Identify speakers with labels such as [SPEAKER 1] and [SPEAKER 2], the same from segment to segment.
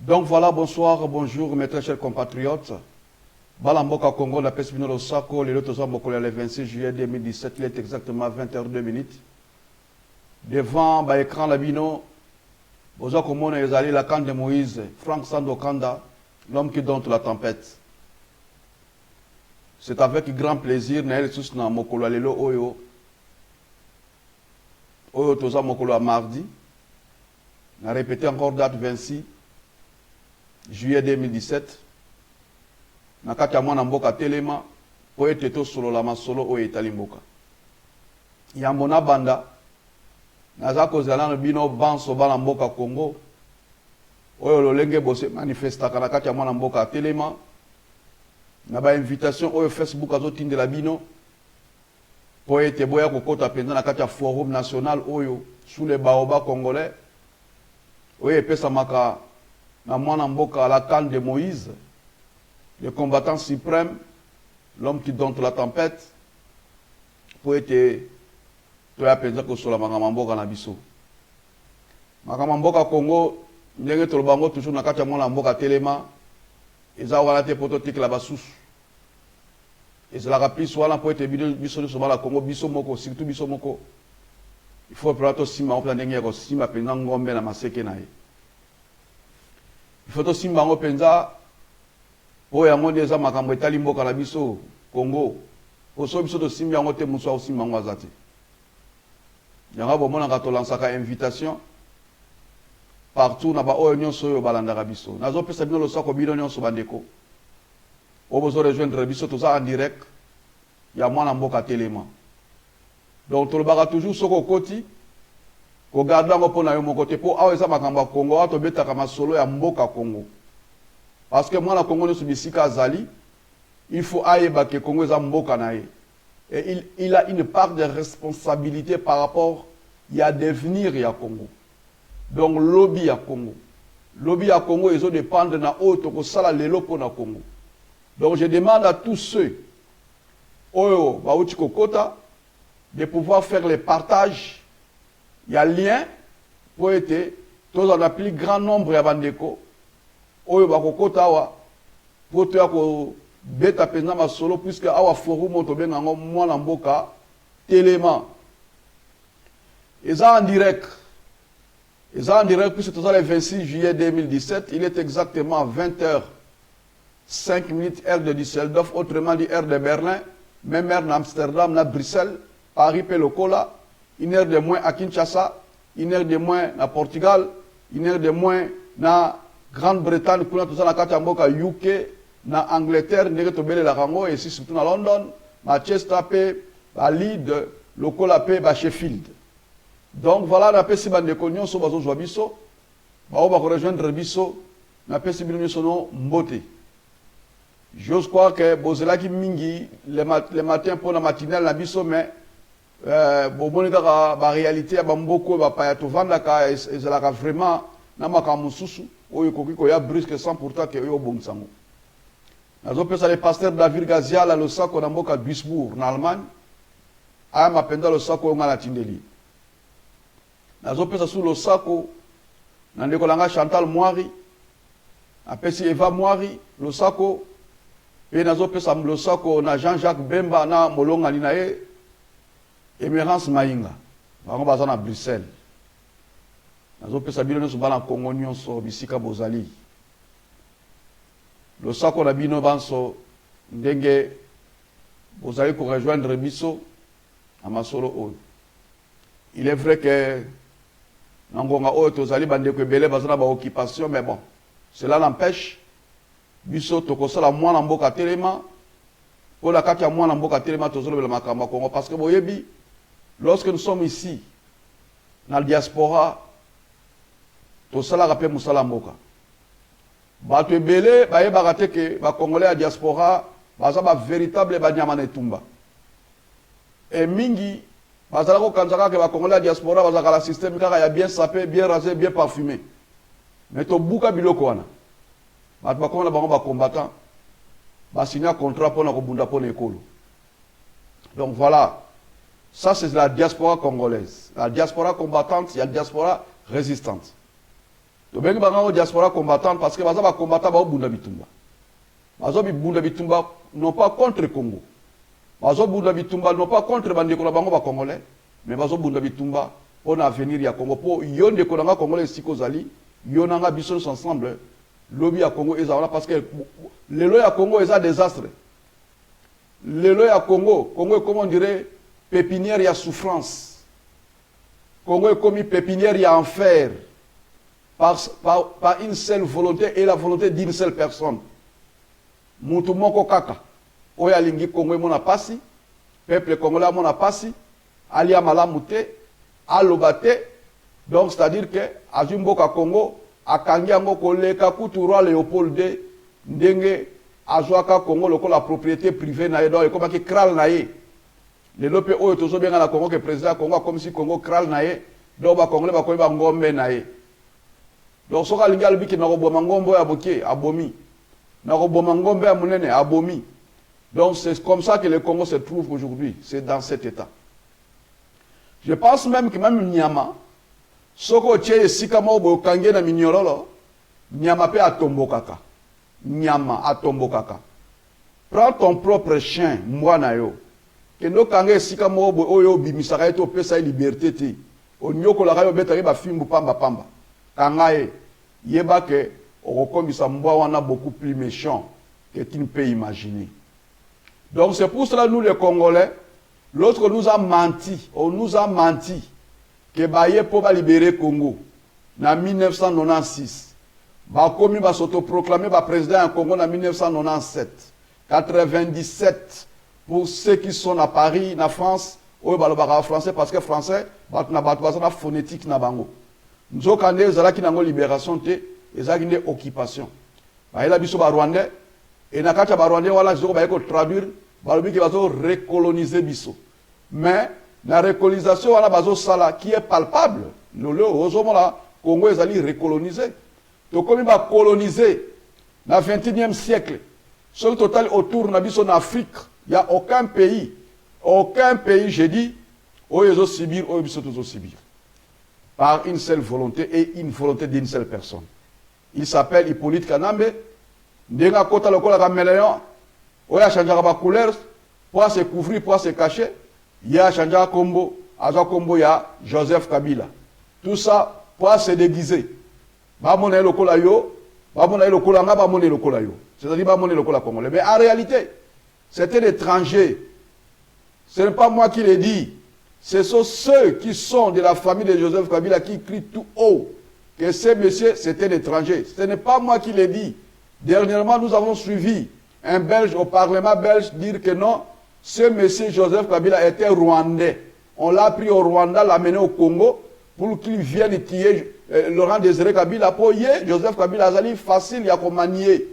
[SPEAKER 1] Donc voilà, bonsoir, bonjour mes très chers compatriotes. Balamboka Congo, la Pesmino Losako, le le 26 juillet 2017, il est exactement 20h02. Devant l'écran Labino, Bozo Komone Ezali, la canne de Moïse, Franck Sandokanda, l'homme qui dompte la tempête. C'est avec grand plaisir, Naël Sousna Mokolo Alelo Oyo. Oyo Toza Mokolo à mardi. On a répété encore date 26 juillet 2017. Nakati mwana mboka telema po ete to solo la masolo o etali mboka. Yambona banda naza kozala no bino banso bala mboka Congo. Oyo lolenge bose manifesta kana kati mwana mboka telema. Na ba invitation oyo Facebook azotindela bino po ete boya kokota penza na kati ya forum national oyo sous les baobas congolais. Oyo epesa maka na mwana mboka à la canne de Moïse, le combattant suprême, l'homme qui dompte la tempête, pour être toya penza ko sola makamamboka na biso. Makamamboka Congo, ndenge tolobango toujours na kati ya mwana mboka telema, eza wana te prototype la basusu. Ezalaka plus wana po ete biso nyonso bala Congo biso moko, surtout biso moko. Il faut prendre simba on ndenge ya ko simba penza ngombe na maseke na ye. Il faut to simba ngo penza po yango ndeza makambo etali mboka na biso Congo. Oso biso to simba ngo te muso o simba ngo azati. Yanga bomona ka to lansaka invitation partout na ba oyo nyonso yo balandaka biso. Nazo pesa bino lo sako bino nyonso bandeko. O bozo rejoindre biso to ça en direct ya mwana mboka telema. Donc to le baka toujours soko koti ko garda ngo pona yo mon côté po awa eza makambo ya Congo ato betaka masolo ya mboka Congo. Parce que mwana Congo nyonso bisika azali, il faut ayeba ke Congo eza mboka na ye. Et il a une part de responsabilité par rapport à devenir ya Congo. Donc lobby ya Congo. Lobby ya Congo ils ont dépendre na auto ko sala lelo pona Congo. Donc je demande à tous ceux oyo bauti kokota de pouvoir faire les partages. Il y a lien pour être tous en plus grand nombre ya bandeko oyo bakokota wa pour te ko beta penza masolo puisque awa forum to benga ngo mwana mboka telema. Eza en direct puisque tous le 26 juillet 2017, il est exactement 20h05 heure de Düsseldorf, autrement dit heure de Berlin, même heure d'Amsterdam, na Bruxelles, Paris Pelocola, une heure de moins à Kinshasa, une heure de moins à Portugal, une heure de moins na Grande-Bretagne, pour tout ça na Katamboka, UK, na Angleterre, Negetobele la Rango, et ici surtout na London, Manchester, à Leeds, Locola, à Sheffield. Donc voilà, na pesi bande konyon so bazo biso, ba o ba ko rejoindre biso, na pesi bino sono mbote. J'ose croire que bozela ki mingi le matin pour la matinale na biso mais boboni kaka ba réalité ba mboko ba pa to vanda ka ezalaka vraiment na makambo susu oyo koki ko ya brusque sans pourtant que oyo bomsango. Nazo pesa le pasteur David Gaziala lo sako na mboka Duisbourg na Allemagne. Aya mapenda lo sako ngala tindeli. Nazo pesa sous lo sako na ndeko langa Chantal Moiri. Apesi Eva Moiri lo sako et nazo pesa lo sako na Jean-Jacques Bemba na molonga ni nae Emerance Mainga. Bango baza na Bruxelles. Nazo pesa bino nyonso bana Congo nyonso bisika bozali. Lo sako na bino banso ndenge bozali ko rejoindre biso à masolo oyo. Il est vrai que nangonga oyo tozali bandeko ebele bazana ba occupation mais bon, cela n'empêche biso tokosala mwana mboka telema pour la kati ya mwana mboka telema tozolobela makambo Congo parce que boyebi lorsque nous sommes ici dans la diaspora tosala rapé musala mboka bato ebele bayebaka te ke ba congolais ya diaspora baza ba véritable banyama na etumba et mingi bazala ko kanzaka ke ba congolais ya diaspora bazaka la système kaka ya bien sapé bien rasé bien parfumé mais to buka biloko wana bato bakomona bango ba combattant ba signer contrat pour na kobunda pour ekolo. Donc voilà, ça c'est la diaspora congolaise, la diaspora combattante, il y a la diaspora résistante. To bengi bango diaspora combattante parce que baza ba combattant ba bunda bitumba. Bazo bunda bitumba non pas contre le Congo. Bazo bunda bitumba non pas contre bandeko na bango ba congolais, mais bazo bunda bitumba on avenir ya Congo po yonde ko nga congolais siko zali, yonanga biso ensemble. Lobby à Congo ezala parce que le loi à Congo est un désastre. Le loi à Congo est comment on dirait pépinière y a souffrance. Congo est comme une pépinière y a enfer par une seule volonté et la volonté d'une seule personne. Mutu moko kaka. Oya lingi Congo mona pasi, peuple congolais mona pasi, alia malamute, alobate. Donc c'est-à-dire que azumboka Congo akangi yango koleka kutu roi Léopold II ndenge azwaka Congo lokola propriété privée na ye donc ekomaki kral na ye lelo pe oyo tozobenga na Congo que président Congo comme si Congo kral na ye donc ba congolais bakoyi ba ngombe na ye donc soka lingi alobi ki nakoboma ngombe oyo aboki abomi nakoboma ngombe ya monene abomi donc c'est comme ça que le Congo se trouve aujourd'hui, c'est dans cet état. Je pense même que même Nyama soko tche sika mobo kange na minyorolo nyama pe atombokaka nyama atombokaka. Prends ton propre chien mwana yo kendo kange sika mobo oyo bimisaka eto pesa liberté te onyoko la kayo beta ba fimbu pamba pamba kangae yeba ke okokomisa mbwa wana beaucoup plus méchant que tu ne peux imaginer. Donc c'est pour cela nous les Congolais l'autre nous a menti, on nous a menti que Baye pour libérer Congo en 1996. Bakomi va s'autoproclamer président en Congo en 1997. 97 pour ceux qui sont à Paris, en France, ou en français parce que français, na phonétique na bango. Nous avons une libération et occupation. Baye la biso ba Rwandais et na kati ba Rwandais wala zoko baye ko traduire balobi ki bazo recoloniser biso. Mais la récolonisation wana bazo sala qui est palpable. Le Congo est allé recoloniser. Donc comme il va coloniser dans le 21e siècle, sur le total autour de l'Afrique, il n'y a aucun pays, j'ai dit, où ils ont subir, où ils ont subir. Par une seule volonté et une volonté d'une seule personne. Il s'appelle Hippolyte Kanambe. Denga kota lokola caméléon, où il a changé la couleur, pour se couvrir, pour se cacher. Il y a changé la combo, il y a Joseph Kabila. Tout ça pour se déguiser. C'est-à-dire congolais. Mais en réalité, c'était l'étranger. Ce n'est pas moi qui l'ai dit. Ce sont ceux qui sont de la famille de Joseph Kabila qui crient tout haut que ce monsieur, c'était l'étranger. Ce n'est pas moi qui l'ai dit. Dernièrement, nous avons suivi un Belge au Parlement belge dire que non, ce monsieur Joseph Kabila était rwandais. On l'a pris au Rwanda, l'a mené au Congo pour qu'il vienne tuer Laurent Désiré Kabila. Pour Joseph Kabila Azali facile, il y a qu'on manier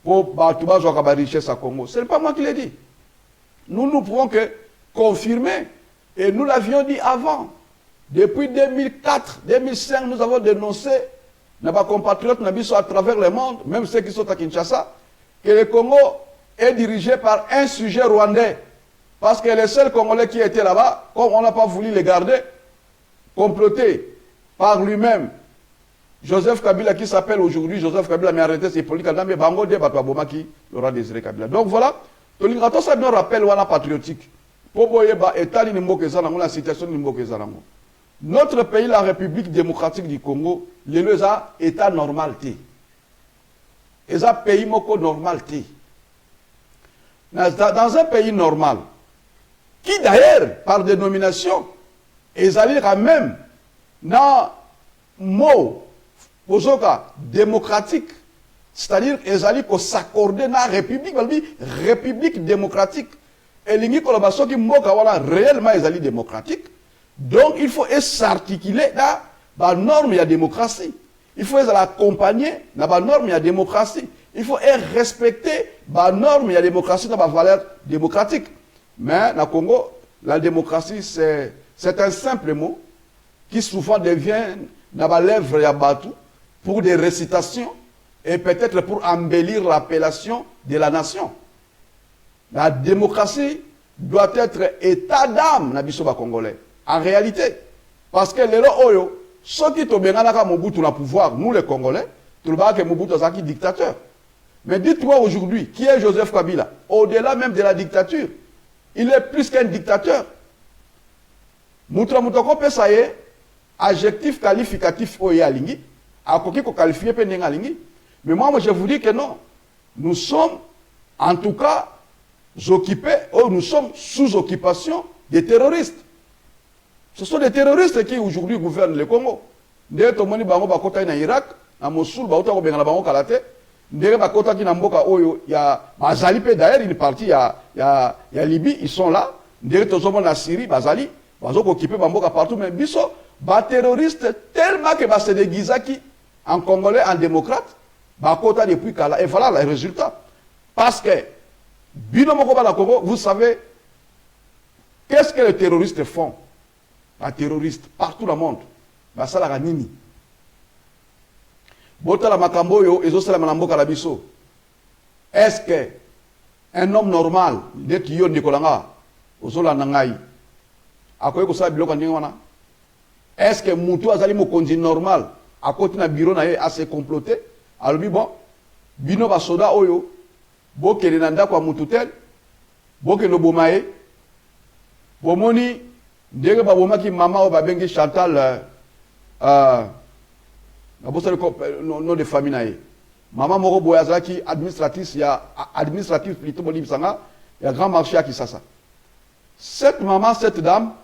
[SPEAKER 1] pour Batouba Jouakaba richesse à Congo. Ce n'est pas moi qui l'ai dit. Nous ne pouvons que confirmer. Et nous l'avions dit avant. Depuis 2004, 2005, nous avons dénoncé nos compatriotes à travers le monde, même ceux qui sont à Kinshasa, que le Congo est dirigé par un sujet rwandais. Parce que les seuls Congolais qui étaient là-bas, comme on n'a pas voulu les garder, complotés par lui-même, Joseph Kabila, qui s'appelle aujourd'hui Joseph Kabila, mais arrêté, c'est Hippolyte Kanambe, Bango de Batouabomaki, Laurent Désiré Kabila. Donc voilà, Tolingrato, ça nous rappelle wana patriotique. La situation notre pays, la République démocratique du Congo, les a état normalité. Et ça pays moko normalité. Dans un pays normal, qui d'ailleurs, par dénomination, ils allaient quand même dans le mot démocratique, c'est-à-dire qu'ils allaient s'accorder dans la République démocratique. Et les collaborations qui réellement ils démocratique. Donc il faut s'articuler dans la norme de la démocratie. Il faut l'accompagner dans la norme de la démocratie. Il faut respecter la norme de la démocratie dans la valeur démocratique. Mais dans le Congo, la démocratie, c'est un simple mot qui souvent devient dans la lèvre de Batou pour des récitations et peut-être pour embellir l'appellation de la nation. La démocratie doit être état d'âme na biso ba congolais. En réalité, parce que les oyo ceux qui ont benganaka Mobutu na pouvoir, nous les Congolais, tout le monde que Mobutu est dictateur. Mais dites-moi aujourd'hui, qui est Joseph Kabila? Au-delà même de la dictature, il est plus qu'un dictateur. Moutra Moutoko Pesaye, adjectif qualificatif Oye Alingi, a koki ko qualifié Peneng Alingi. Mais moi, je vous dis que non. Nous sommes, en tout cas, occupés, ou nous sommes sous occupation des terroristes. Ce sont des terroristes qui aujourd'hui gouvernent le Congo. Ndé tomoni bango bakota na Irak, na Mossoul ba utako bengana bango kalate. Ndé bakota ki na mboka oyo ya bazali pe d'ailleurs une partie ya Libye, ils sont là. Ndé tozomo na Syrie bazali, bazoko occuper bamboka partout mais biso ba terroristes tellement que ba se déguisaki en congolais en démocrate, bakota depuis kala et voilà le résultat. Parce que bino moko ba la Congo, vous savez qu'est-ce que les terroristes font? Les terroristes, partout dans le monde, bah ça la nini. Bota la makambo yo, ezo sala malambo kalabiso. Est-ce que un homme normal, de kiyo nikolanga, ozo la nangai, akoye ko sa biloko ndinga wana? Est-ce que mutu azali mokonzi normal, à côté na bureau na ye assez comploté, alobi bon, bino ba soda oyo, bo kele na ndako mutu tel, bo ke no bomaye, bomoni ndenge babomaki mama o babengi Chantal nom de famille nae mama moko boya azalaki administratif plutôt bolibisanga ya grand marché à Kisasa. Cette maman, cette dame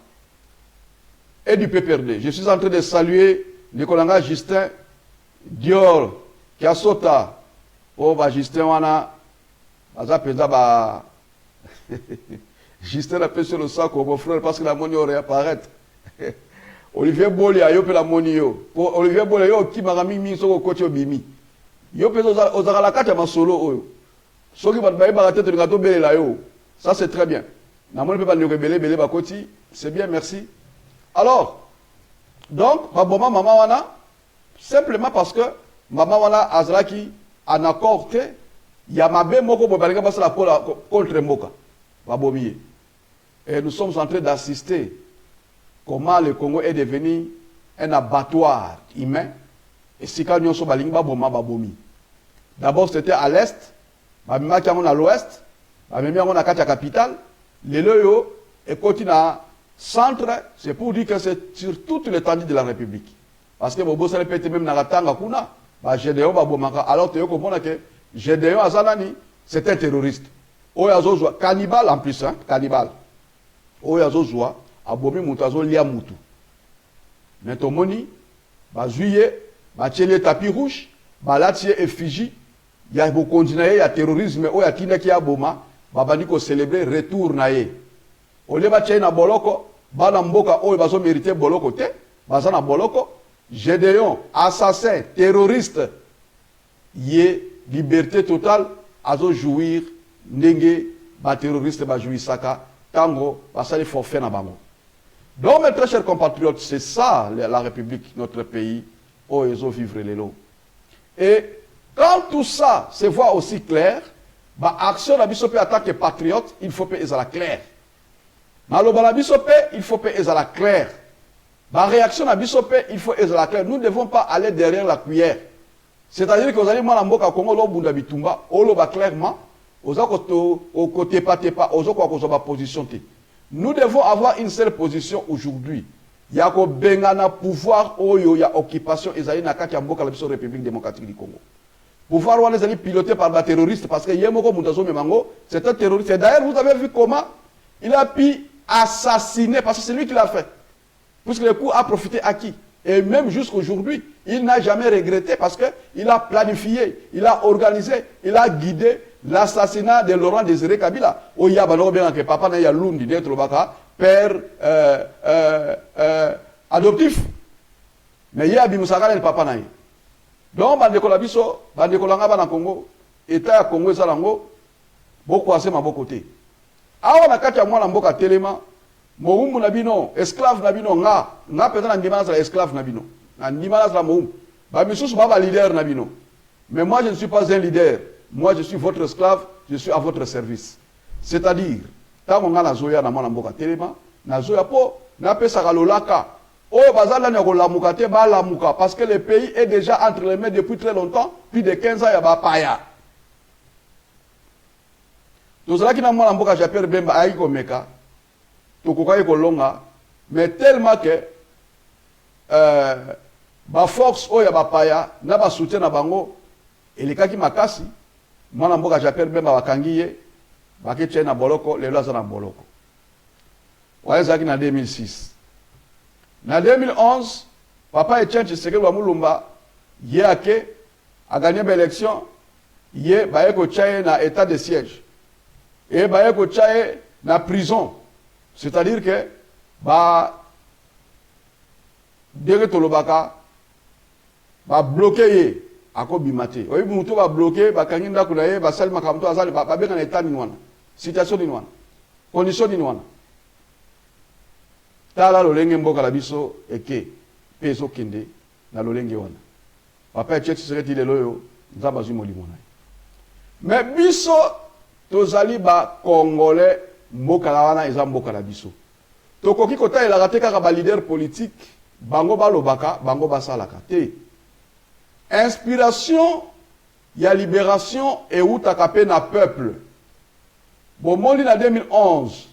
[SPEAKER 1] est du PPRD. Je suis en train de saluer le colonel Justin Dior qui a sauté pour Justin wana aza peza ba Justin a fait sur le sac au frère parce que la monnaie aurait apparaître. Olivier Boli a yopé la monnaie yo. Pour Olivier Boli yo qui m'a mis mi soko kocho bimi. Yo pe ozaka la kata ma solo oyo. Soki bat baye ba tête de gâteau belé la yo. Ça c'est très bien. Na monnaie peut pas nyoke belé ba koti, c'est bien merci. Alors donc ba boma maman wana simplement parce que maman wana azraki en accord que ya mabe moko bo balinga basa la contre mboka. Ba bomier. Et nous sommes en train d'assister comment le Congo est devenu un abattoir humain. Et si quand nous sommes d'abord c'était à l'est, à l'ouest, à la capitale, les loyaux et continue à centre, c'est pour dire que c'est sur toute l'étendue de la République. Parce que Bobo Salé peut même dans la Tanga Kuna, alors tu comprends que Gédéon Azanani, c'est un terroriste. Oyazozoa, cannibale en plus, hein, cannibale. Oyazozoa, abomi mutazo lia mutu. Mais ton moni, ba juillet, ba tchele tapis rouge, ba latie effigie, il y a beaucoup continuer, il y a terrorisme, il y a tina qui a boma, ba bandi ko célébrer retour na ye. Ole ba tchele na boloko, ba na mboka oyo bazo mériter boloko te, baza na boloko, Gédéon, assassin, terroriste, yé liberté totale, azo jouir ndenge ba terroriste ba jouir saka tango ba sali forfait na bango. Donc mes très chers compatriotes, c'est ça la République, notre pays, où ils ont vivre les lots. Et quand tout ça se voit aussi clair, bah action la bisopé attaque patriote, il faut payer à la claire. Maloba la bisopé, il faut payer à la claire. Bah réaction la bisopé, il faut payer à la claire. Nous ne devons pas aller derrière la cuillère. C'est-à-dire que vous allez moi la mboka Congo lo bunda bitumba, olo ba clairement, oza ko côté pas ozo ko ko ba position te. Nous devons avoir une seule position aujourd'hui. Il y a ko bengana pouvoir oyo ya occupation ezali na kati ya mboka la biso République démocratique du Congo. Pouvoir wana ezali piloté par des terroristes parce que yemoko mutazo memango, c'est un terroriste. Et d'ailleurs vous avez vu comment il a pu assassiner parce que c'est lui qui l'a fait. Puisque le coup a profité à qui? Et même jusqu'aujourd'hui, il n'a jamais regretté parce qu'il a planifié, il a organisé, il a guidé l'assassinat de Laurent Désiré Kabila. Oya bano bien que papa na ya lundi d'être le baka père adoptif. Mais il y a bimusaka le papa na. Donc bandeko la biso, bandeko langa bana Congo, état ya Congo esalango boko ase maboko te. Awa na kati ya mwana mboka telema Moumou Nabino, esclave Nabino, nga peut-être ndimana la esclave Nabino. Ndimana la Moum. Ba misous baba leader Nabino. Mais moi je ne suis pas un leader. Moi je suis votre esclave, je suis à votre service. C'est-à-dire, tant qu'on a la zoya na mwana mboka telema, na zoya po na pesa lolaka Oh, bazala ne lamuka te ba lamuka parce que le pays est déjà entre les mains depuis très longtemps, plus de 15 ans ya ba paya. Tozala ki na mwana mboka Jean-Pierre Bemba ayi komeka. Tokoka ko longa, mais tellement que ba force oya ba paya na ba soutien na bango elekaki makasi mwana mboka Jean-Pierre Bemba bakangiye baketche na boloko lelo aza na boloko. Wazaki na 2006. Na 2011, papa Etienne Tshisekedi wa Mulumba yake a gagné l'élection, ye baye ko chaye na état de siège. Et baye ko chaye na prison. C'est-à-dire que ba dere tolobaka ba bloqué ye ako bimate. Oyi muto ba bloqué ba kanginda kuna ye ba salma kamto azali ba benga na état ni wana. Situation ni wana. Condition ni wana. Tala lolenge mboka la biso eke peso kende na lolenge wana. Papa Etienne Tshisekedi lelo yo nzamba zwi molimo na. Mais biso tozali ba congolais mboka la wana eza mboka la biso. Tokoki kota ela kate kaka ba leader politique bango balobaka bango basalaka te. Inspiration ya libération et utaka pe na peuple. Bomoli na 2011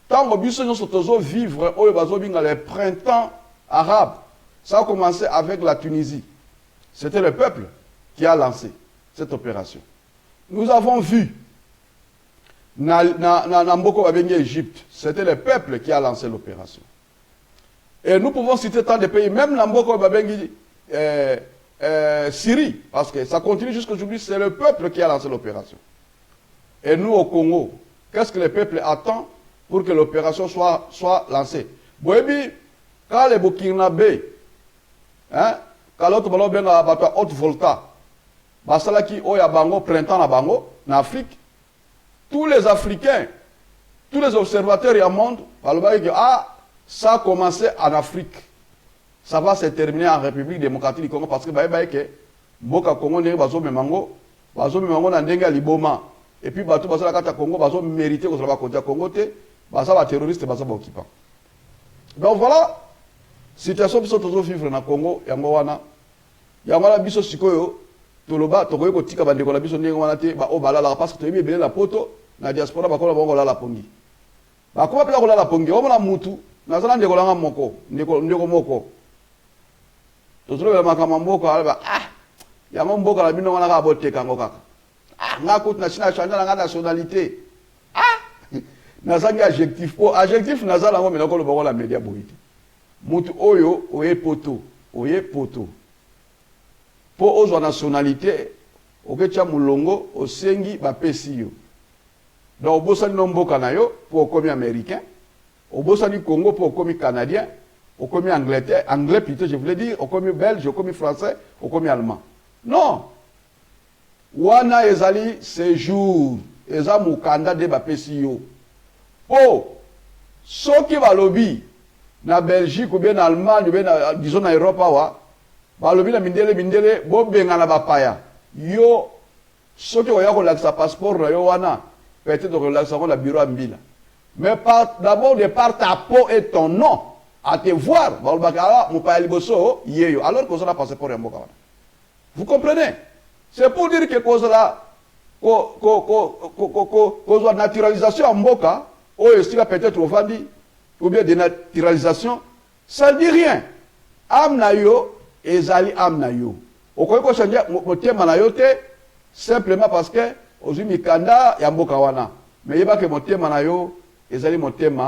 [SPEAKER 1] tant que nous sommes vivre le printemps arabe, ça a commencé avec la Tunisie. C'était le peuple qui a lancé cette opération. Nous avons vu Namboko Babengi Égypte, c'était le peuple qui a lancé l'opération. Et nous pouvons citer tant de pays, même Namboko Babengi Syrie, parce que ça continue jusqu'à aujourd'hui, c'est le peuple qui a lancé l'opération. Et nous au Congo, qu'est-ce que le peuple attend pour que l'opération soit lancée? Boebi, quand les Burkinabé, hein, quand l'autre ballon bien à la haute volta, basala qui oya bango printemps na bango, en Afrique, tous les Africains, tous les observateurs du monde, ça a commencé en Afrique. Ça va se terminer en République démocratique du Congo parce que que Mboka Congo n'est pas Memango, bazo Memango na ndenga liboma. Et puis bato basala kata Congo bazo mérité ko sala ba Congo te. Basa terroriste basa ba occupant. Donc voilà, situation biso tozo vivre na Congo yango wana. Yango la biso sikoyo toloba tokoye ko tika bandeko la biso ndenge wana te ba o balala parce que toyebi ebele la poto na diaspora bakola bongo la pongi. Ba ko pela ko la pongi o mona mutu na zala ndeko langa moko ndeko moko. Tozolo la makama moko ala yango mboka la bino wana ka boteka ngo kaka. Nga kout na china changer la nationalité. Nazangi adjectif po adjectif nazala ngo menako lo bongo la média boyiti mutu oyo oye poto po ozo nationalité okecha mulongo osengi bapesi yo donc obosani no mboka na yo po okomi américain obosani Congo po okomi canadien okomi anglais plutôt je voulais dire okomi belge okomi français okomi allemand non wana ezali séjour eza mukanda de bapesi yo. Oh, ceux qui va lobby na Belgique ou bien en Allemagne ou bien disons en Europe va lobby na mindele bo benga na bapaya yo ceux qui ont relaxé passeport na yo wana peut-être relaxer la bureau à Mbila mais d'abord de par ta peau et ton nom à te voir ba bakala mo pa liboso yeyo alors que ça na passeport ya mboka wana. Vous comprenez? C'est pour dire que cause là cause de naturalisation en mboka ou est-ce peut-être au Vandi ou bien de naturalisation, ça ne dit rien. Amnayo et Zali Amnayo. Au quoi qu'on change mon thème anayote simplement parce que aux Mikanda yamboka wana. Mais il y a que mon thème anayo et Zali mon thème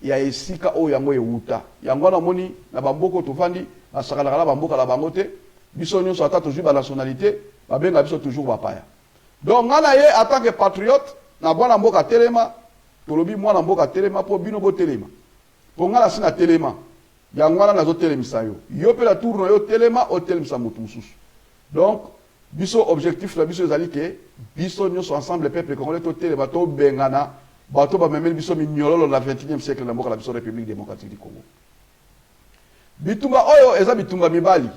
[SPEAKER 1] ya esika o yango euta. Yango na moni na bamboko to Vandi na sakala la bamboka la bangote. Biso nyo sata toujours ba nationalité, ba benga biso toujours bapaya. Donc ngana ye en tant que patriote na bwana mboka telema tolobi mwana mboka telema po bino bo telema po ngala sina telema yangwana nazo telemisa yo yo pe la tour na yo telema o telemisa mutu mususu. Donc biso objectif la biso ezali ke biso nyo so ensemble peuple congolais to telema to bengana bato ba memeli biso minyololo na 21e siècle na mboka la biso République démocratique du Congo. Bitumba oyo eza bitumba mibali.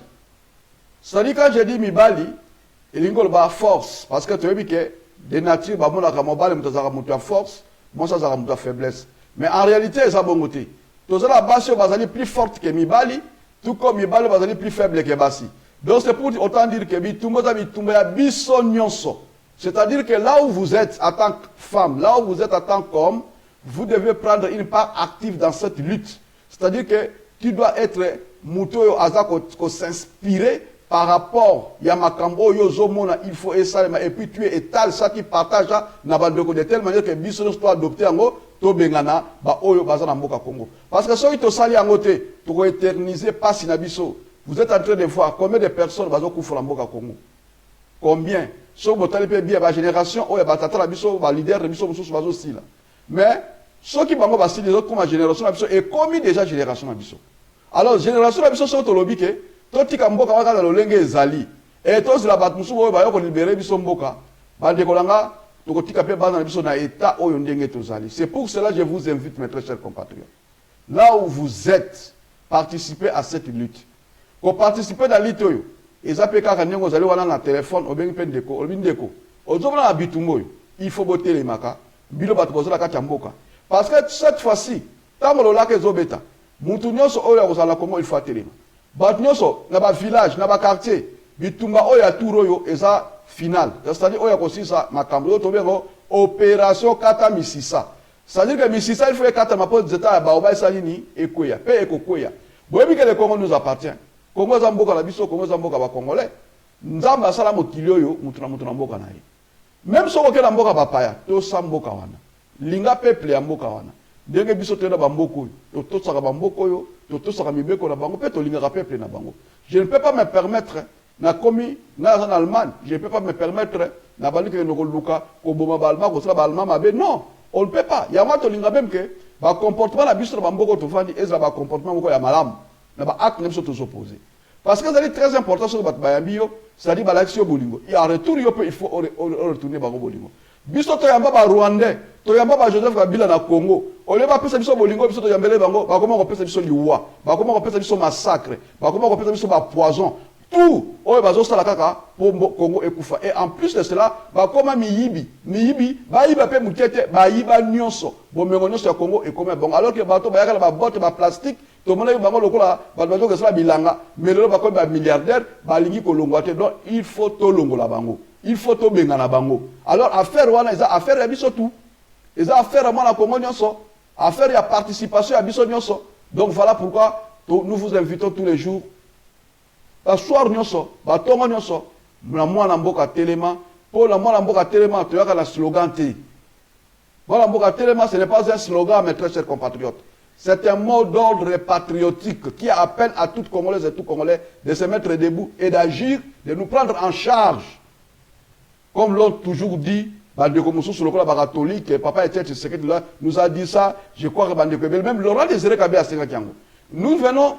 [SPEAKER 1] C'est-à-dire quand je dis mibali elingo ba force parce que tu veux que de nature ba mona ka mobile mutazaka mutu force moi ça zaka mutu faiblesse mais en réalité ça bongoté tozala basi bazali plus forte que mibali, tout comme mibali bazali plus faible que basi. Donc c'est pour autant dire que bitumba za bitumba ya biso nyonso. C'est-à-dire que là où vous êtes en tant que femme, là où vous êtes en tant qu'homme, vous devez prendre une part active dans cette lutte. C'est-à-dire que tu dois être muto aza ko s'inspirer par rapport ya makambo yo zomona il faut et puis tu étales ça qui partage na bandeko de telle manière que biso nous doit adopter yango to bengana ba oyo baza na mboka Congo. Parce que soki to sali yango te to ko éterniser passe na biso. Vous êtes en train de voir combien de personnes bazo kufa na mboka Congo. Combien so botali pe bien ba génération oyo batata la biso ba leader de biso mususu bazo sila. Mais ceux qui bango basi les autres comme génération na biso et comme déjà génération na biso. Alors génération na biso so to lobi ke to tika mboka waka na lolenge ezali et to zila bat mususu oyo ba yo ko libérer biso mboka bande kolanga to ko tika pe bana na biso na état oyo ndenge to zali. C'est pour cela que je vous invite mes très chers compatriotes. Là où vous êtes, participez à cette lutte. Ko participer dans lutte oyo ezape kaka ndenge ozali wana na téléphone obengi pe ndeko olbindeko ozomona na bitumbo oyo il faut boter les maka bilo bato bozala kati ya mboka parce que cette fois-ci tango lolaka ezobeta mutu nyonso oyo akozala Congo il faut atelema bato nyonso na ba village na ba quartier bitumba oyo ya tour oyo eza final c'est-à-dire oyo akosisa makambo oyo tobengo opération kata misisa c'est-à-dire que misisa il faut kata mapo zeta ya baoba esalini ekweya pe ekokweya boyebi que le Congo nous appartient. Congo za mboka la biso, Congo za mboka ba Congolais. Nzamba asala mokili oyo mutu na mboka na ye. Même soko ke na mboka bapaya, to sa mboka wana. Linga peuple ya mboka wana. Ndenge biso tena ba mboka oyo, to saka ba mboka oyo, to saka mibeko na bango, pe to linga peuple na bango. Je ne peux pas me permettre na komi na en Allemagne, je ne peux pas me permettre na bali ke no luka ko boma ba Allemand ko sala ba Allemand mabe. Non, on ne peut pas. Ya ma to linga même que ba comportement na biso na ba mboka to fandi ezra ba comportement moko ya malamu. Na ba acte même surtout s'opposer. Parce que c'est très important sur le bayambio, c'est-à-dire l'action bolingo. Et en retour, il faut retourner au bolingo. Biso to yamba ba Rwandais, to yamba ba Joseph Kabila na Congo. On le va pesa biso bolingo, biso to yambele bango, ba comment on pesa biso liwa, ba comment on pesa biso massacre, ba comment on pesa biso ba poison. Tout, oyo bazo sala kaka pour Congo ekufa. Et en plus de cela, ba koma miyibi, ba yiba pe mutete, ba yiba nyonso. Bo mengo nyonso ya Congo e koma bon. Alors que bato ba yaka ba botte ba plastique, to mona bango lokola ba bato ke sala bilanga, mais lelo ba ko ba milliardaire, ba lingi ko longwate. Donc il faut to longola bango. Il faut to benga na bango. Alors affaire wana eza affaire ya biso tout. Eza affaire à na Congo nyonso, affaire ya participation ya biso nyonso. Donc voilà pourquoi nous vous invitons tous les jours. Soir nyonso, batongo nyonso, na mwana mboka telema, pour la mwana mboka telema, tu as un slogan te. Mwana mboka telema, ce n'est pas un slogan, mes très chers compatriotes. C'est un mot d'ordre patriotique qui appelle à toutes Congolaises et tous Congolais de se mettre debout et d'agir, de nous prendre en charge. Comme l'ont toujours dit, Bandeko Moussou sur le plan catholique, Papa Etienne Tshisekedi nous a dit ça, je crois que Bandeko, même Laurent Désiré Kabila Sénakiango. Nous venons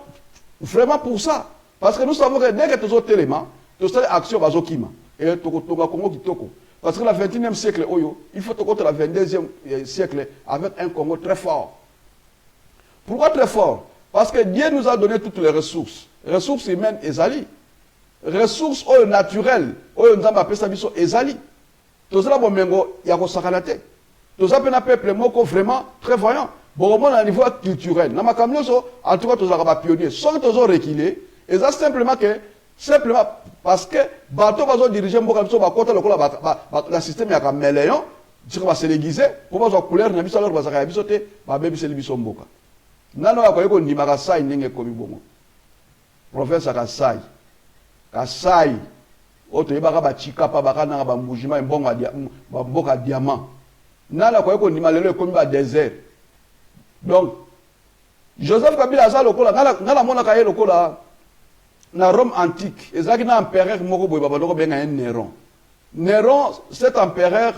[SPEAKER 1] vraiment pour ça. Parce que nous savons que dès que tu as des éléments, tu as des actions bazokima. Et tu as Congo kitoko. Parce que le 21e siècle, il faut que le 22e siècle avec un Congo très fort. Pourquoi très fort? Parce que Dieu nous a donné toutes les ressources. Ressources humaines ezali. Ressources naturelles. Nous avons appelé ça ezali. Tout ça, bomengo, yako sakanate. Tout ça, un peuple moko vraiment très voyant. Bon, au à niveau culturel. Dans ma camionneuse, en tout cas, tous les pionniers. Sans tous les reculés. Et ça simplement parce que bateau va diriger mboka biso ba kota lokola la système ya ka meleyon diko ba se déguiser pour ba couleur na biso alors ba za biso te ba bebi se biso mboka nano ya ko ndima ka sai ndenge komi bongo professeur ka sai oto yeba ka ba chikapa ba kana ba mbujima mbongo ba mboka diamant nana ko ndima lelo komi ba désert. Donc Joseph Kabila za lokola ngala mona ka ye lokola na Rome antique, et ça qui n'a empereur moko boy babalo bien un Néron. Néron, cet empereur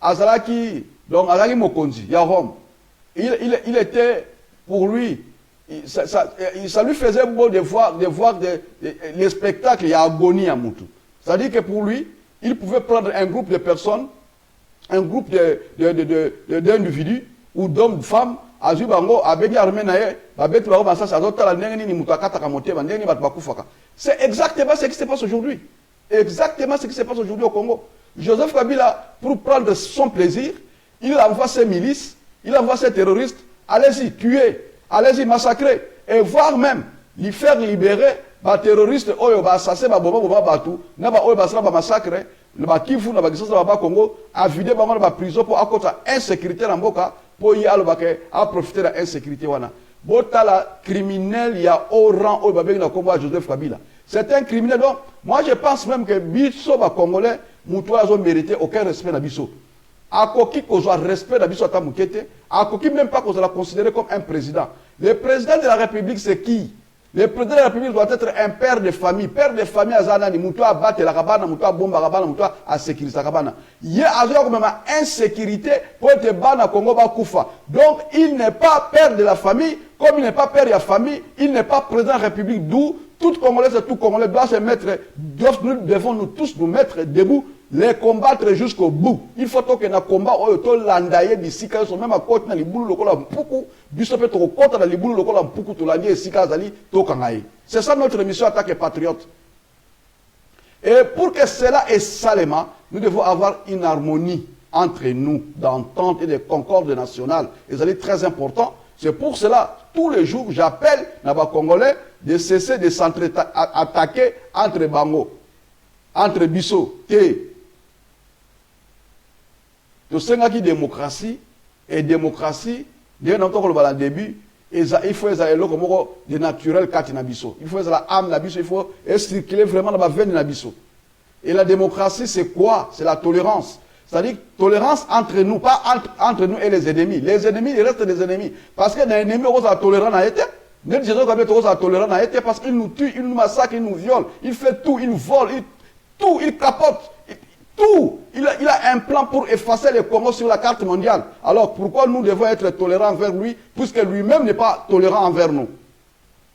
[SPEAKER 1] azalaki donc azalaki mokonzi ya Rome. Il était pour lui ça lui faisait beau de voir les spectacles, il y a agonie à Moutou. C'est-à-dire que pour lui, il pouvait prendre un groupe de personnes, un groupe d'individus ou d'hommes, de femmes, azui bango abegi armé nae babeti bango basa azotala ndenge nini mutu akataka motema ndenge nini batu bakufaka. C'est exactement ce qui se passe aujourd'hui. Exactement ce qui se passe aujourd'hui au Congo. Joseph Kabila, pour prendre son plaisir, il envoie ses milices, il envoie ses terroristes, allez-y, tuez allez-y massacrer. Et voire même, les faire libérer les terroristes, les assassins, les bombes, les massacres, les Kivu, les Congo, à vider les prisons pour accorder l'insécurité dans le pour y aller profiter de l'insécurité. Botala criminel, il y a au rang au Joseph Kabila. C'est un criminel. Donc, moi je pense même que Bisso, les Congolais, ont mérité aucun respect dans Bisso. À qui qu'on a respect dans Bisso Tamukete, à qui même pas qu'on la considéré comme un président. Le président de la République, c'est qui? Le président de la République doit être un père de famille. Père de famille, Azanani, Moutoua battre la cabane, Moutoua bomba cabane, Moutoua à sécuriser la cabane. Il y a même insécurité pour être ban Congo Bakoufa. Donc, il n'est pas père de la famille, comme il n'est pas père de la famille, il n'est pas président de la République, d'où tout Congolais et tout Congolais doit se mettre, nous devons nous tous nous mettre debout, les combattre jusqu'au bout. Il faut que nos combats, autour landaye d'ici, quand ils sont même à côté dans les boules locaux, beaucoup, bisope trop côté dans les boules locaux, beaucoup, tout l'année ici, Kazali, Tokangaï. C'est ça notre mission Attaque et Patriote. Et pour que cela est salement, nous devons avoir une harmonie entre nous, d'entente et de concorde nationale. Et c'est très important. C'est pour cela, tous les jours, j'appelle les Congolais de cesser de s'attaquer entre Bango, entre Bisso, Té. Tout ce qui est démocratie, et démocratie, dès le début, il faut des naturels quand il y a Bisso. Il faut l'âme de Bisso, il faut circuler vraiment dans la veine de Bisso. Et la démocratie, c'est quoi? C'est la tolérance. C'est-à-dire tolérance entre nous, pas entre nous et les ennemis. Les ennemis, ils restent des ennemis. Parce que les ennemis, ils sont tolérants à été. Nous disons qu'ils sont tolérants à été parce qu'ils nous tuent, ils nous massacrent, ils nous violent. Ils font tout, ils nous volent, tout, ils capotent. Tout. Il a un plan pour effacer le Congo sur la carte mondiale. Alors pourquoi nous devons être tolérants envers lui, puisque lui-même n'est pas tolérant envers nous?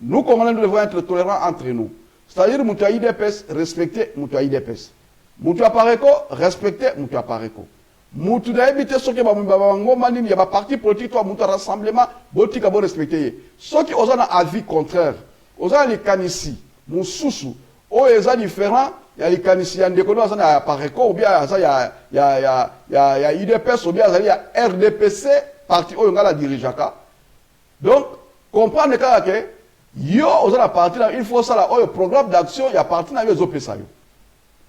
[SPEAKER 1] Nous, Congolais, nous devons être tolérants entre nous. C'est-à-dire, Moutoua IDPS, respecter Moutoua IDPS. Moutoua Pareko, respecter Moutoua Pareko. Moutoua éviter ceux qui il y a des partis politiques, Moutoua rassemblement, Botika bon respecter. Ceux qui ont un avis contraire, ont les canissi, Moussoussou, ils sont différents, il y a les canissi, il y a des connaissances, il y a Pareko, ou bien il y a IDPS, ou bien il y a RDPC, parti où il y a la dirigeaka. Donc, comprendre que yo, aux la partie, il faut ça là, le programme d'action, il y a parti dans les OPSA.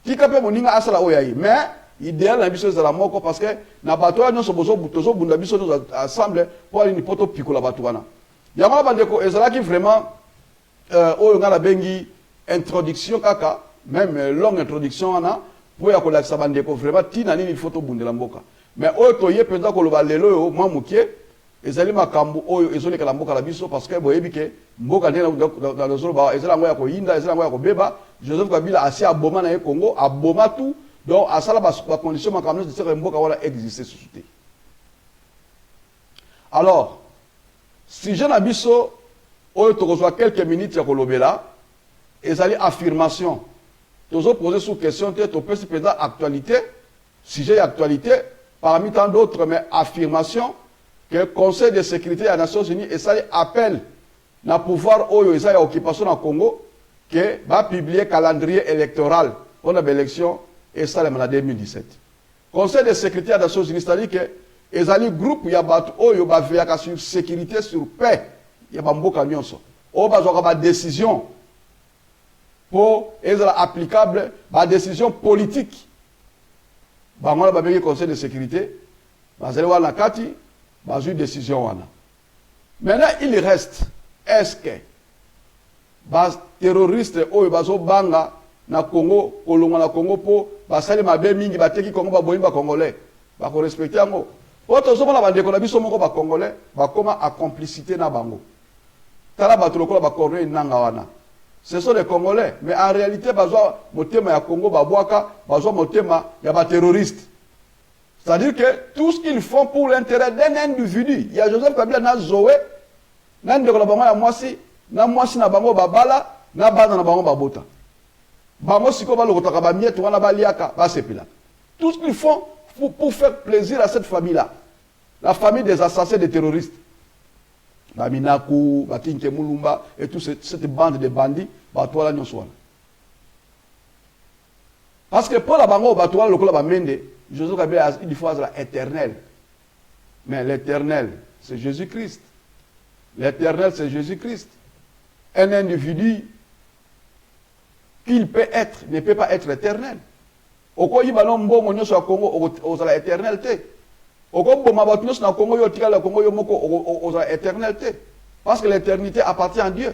[SPEAKER 1] Qui capte mon ninga asala oyayi, mais idéal na biso za la moko parce que na bato ya nyonso bozo butozo bunda biso nous ensemble pour aller ni poto piko la bato wana. Yamala bandeko ezala ki vraiment oyo ngala bengi introduction kaka, même longue introduction wana pour ya ko la bandeko vraiment tina nini photo bunda la mboka. Mais oyo toye penza ko loba lelo yo mwa mukie ezali makambo oyo ezoli kala mboka la biso parce que boyebi ke mboka ndena dans le zolo ba ezala ngoya ko yinda ezala ngoya ko beba Joseph Kabila assis à Boma na Congo à Boma tout donc à ça la condition makambo de ce mboka wala exister société. Alors si jeune abiso oyo to reçoit quelques minutes ya kolobela ezali affirmation tozo poser sous question te to peut se présenter actualité sujet actualité parmi tant d'autres mais affirmation que le Conseil de sécurité des Nations Unies et ça appelle na pouvoir oyo eza ya occupation na Congo que va publier calendrier électoral pour l'élection et ça en 2017. Conseil de sécurité des Nations Unies c'est-à-dire que ezali groupe ya batu oyo ba veillaka sur sécurité sur paix ya bamboka nyonso o bazwaka ba décision pour ezala applicable ba décision politique bangola ba bengi Conseil de sécurité bazali wana kati bazui décision wana. Maintenant il reste est-ce que bas terroriste oyo bazo banga na Congo kolonga na Congo po basali mabe mingi bateki Congo ba boyimba congolais ba ko respecter yango oto zo mona bandeko na biso moko ba congolais ba koma à complicité na bango tala bato lokola ba Corneille nanga wana ce sont des congolais mais en réalité bazo motema ya Congo ba boaka bazo motema ya ba terroriste. C'est-à-dire que tout ce qu'ils font pour l'intérêt d'un individu, il y a Joseph Kabila na Zoé, na ndeko la bango ya mwasi na bango babala, na bana na bango babota. Bango siko ba lokotaka ba mieto wana ba liaka, ba sepila. Tout ce qu'ils font pour faire plaisir à cette famille-là. La famille des assassins, des terroristes. Ba Minaku, ba Kinke Mulumba et toute cette bande de bandits, ba toala nyonso. Parce que pour la bango ba toala lokola ba mende, Joseph Kabila a une fois éternel. Mais l'éternel, c'est Jésus-Christ. L'éternel, c'est Jésus-Christ. Un individu qu'il peut être, ne peut pas être éternel. Oko yiba no mbongo nyoso ya Congo ozala éternalité. Oko boma batu nyoso na Congo yo tikala Congo yo moko ozala éternalité. Parce que l'éternité appartient à Dieu.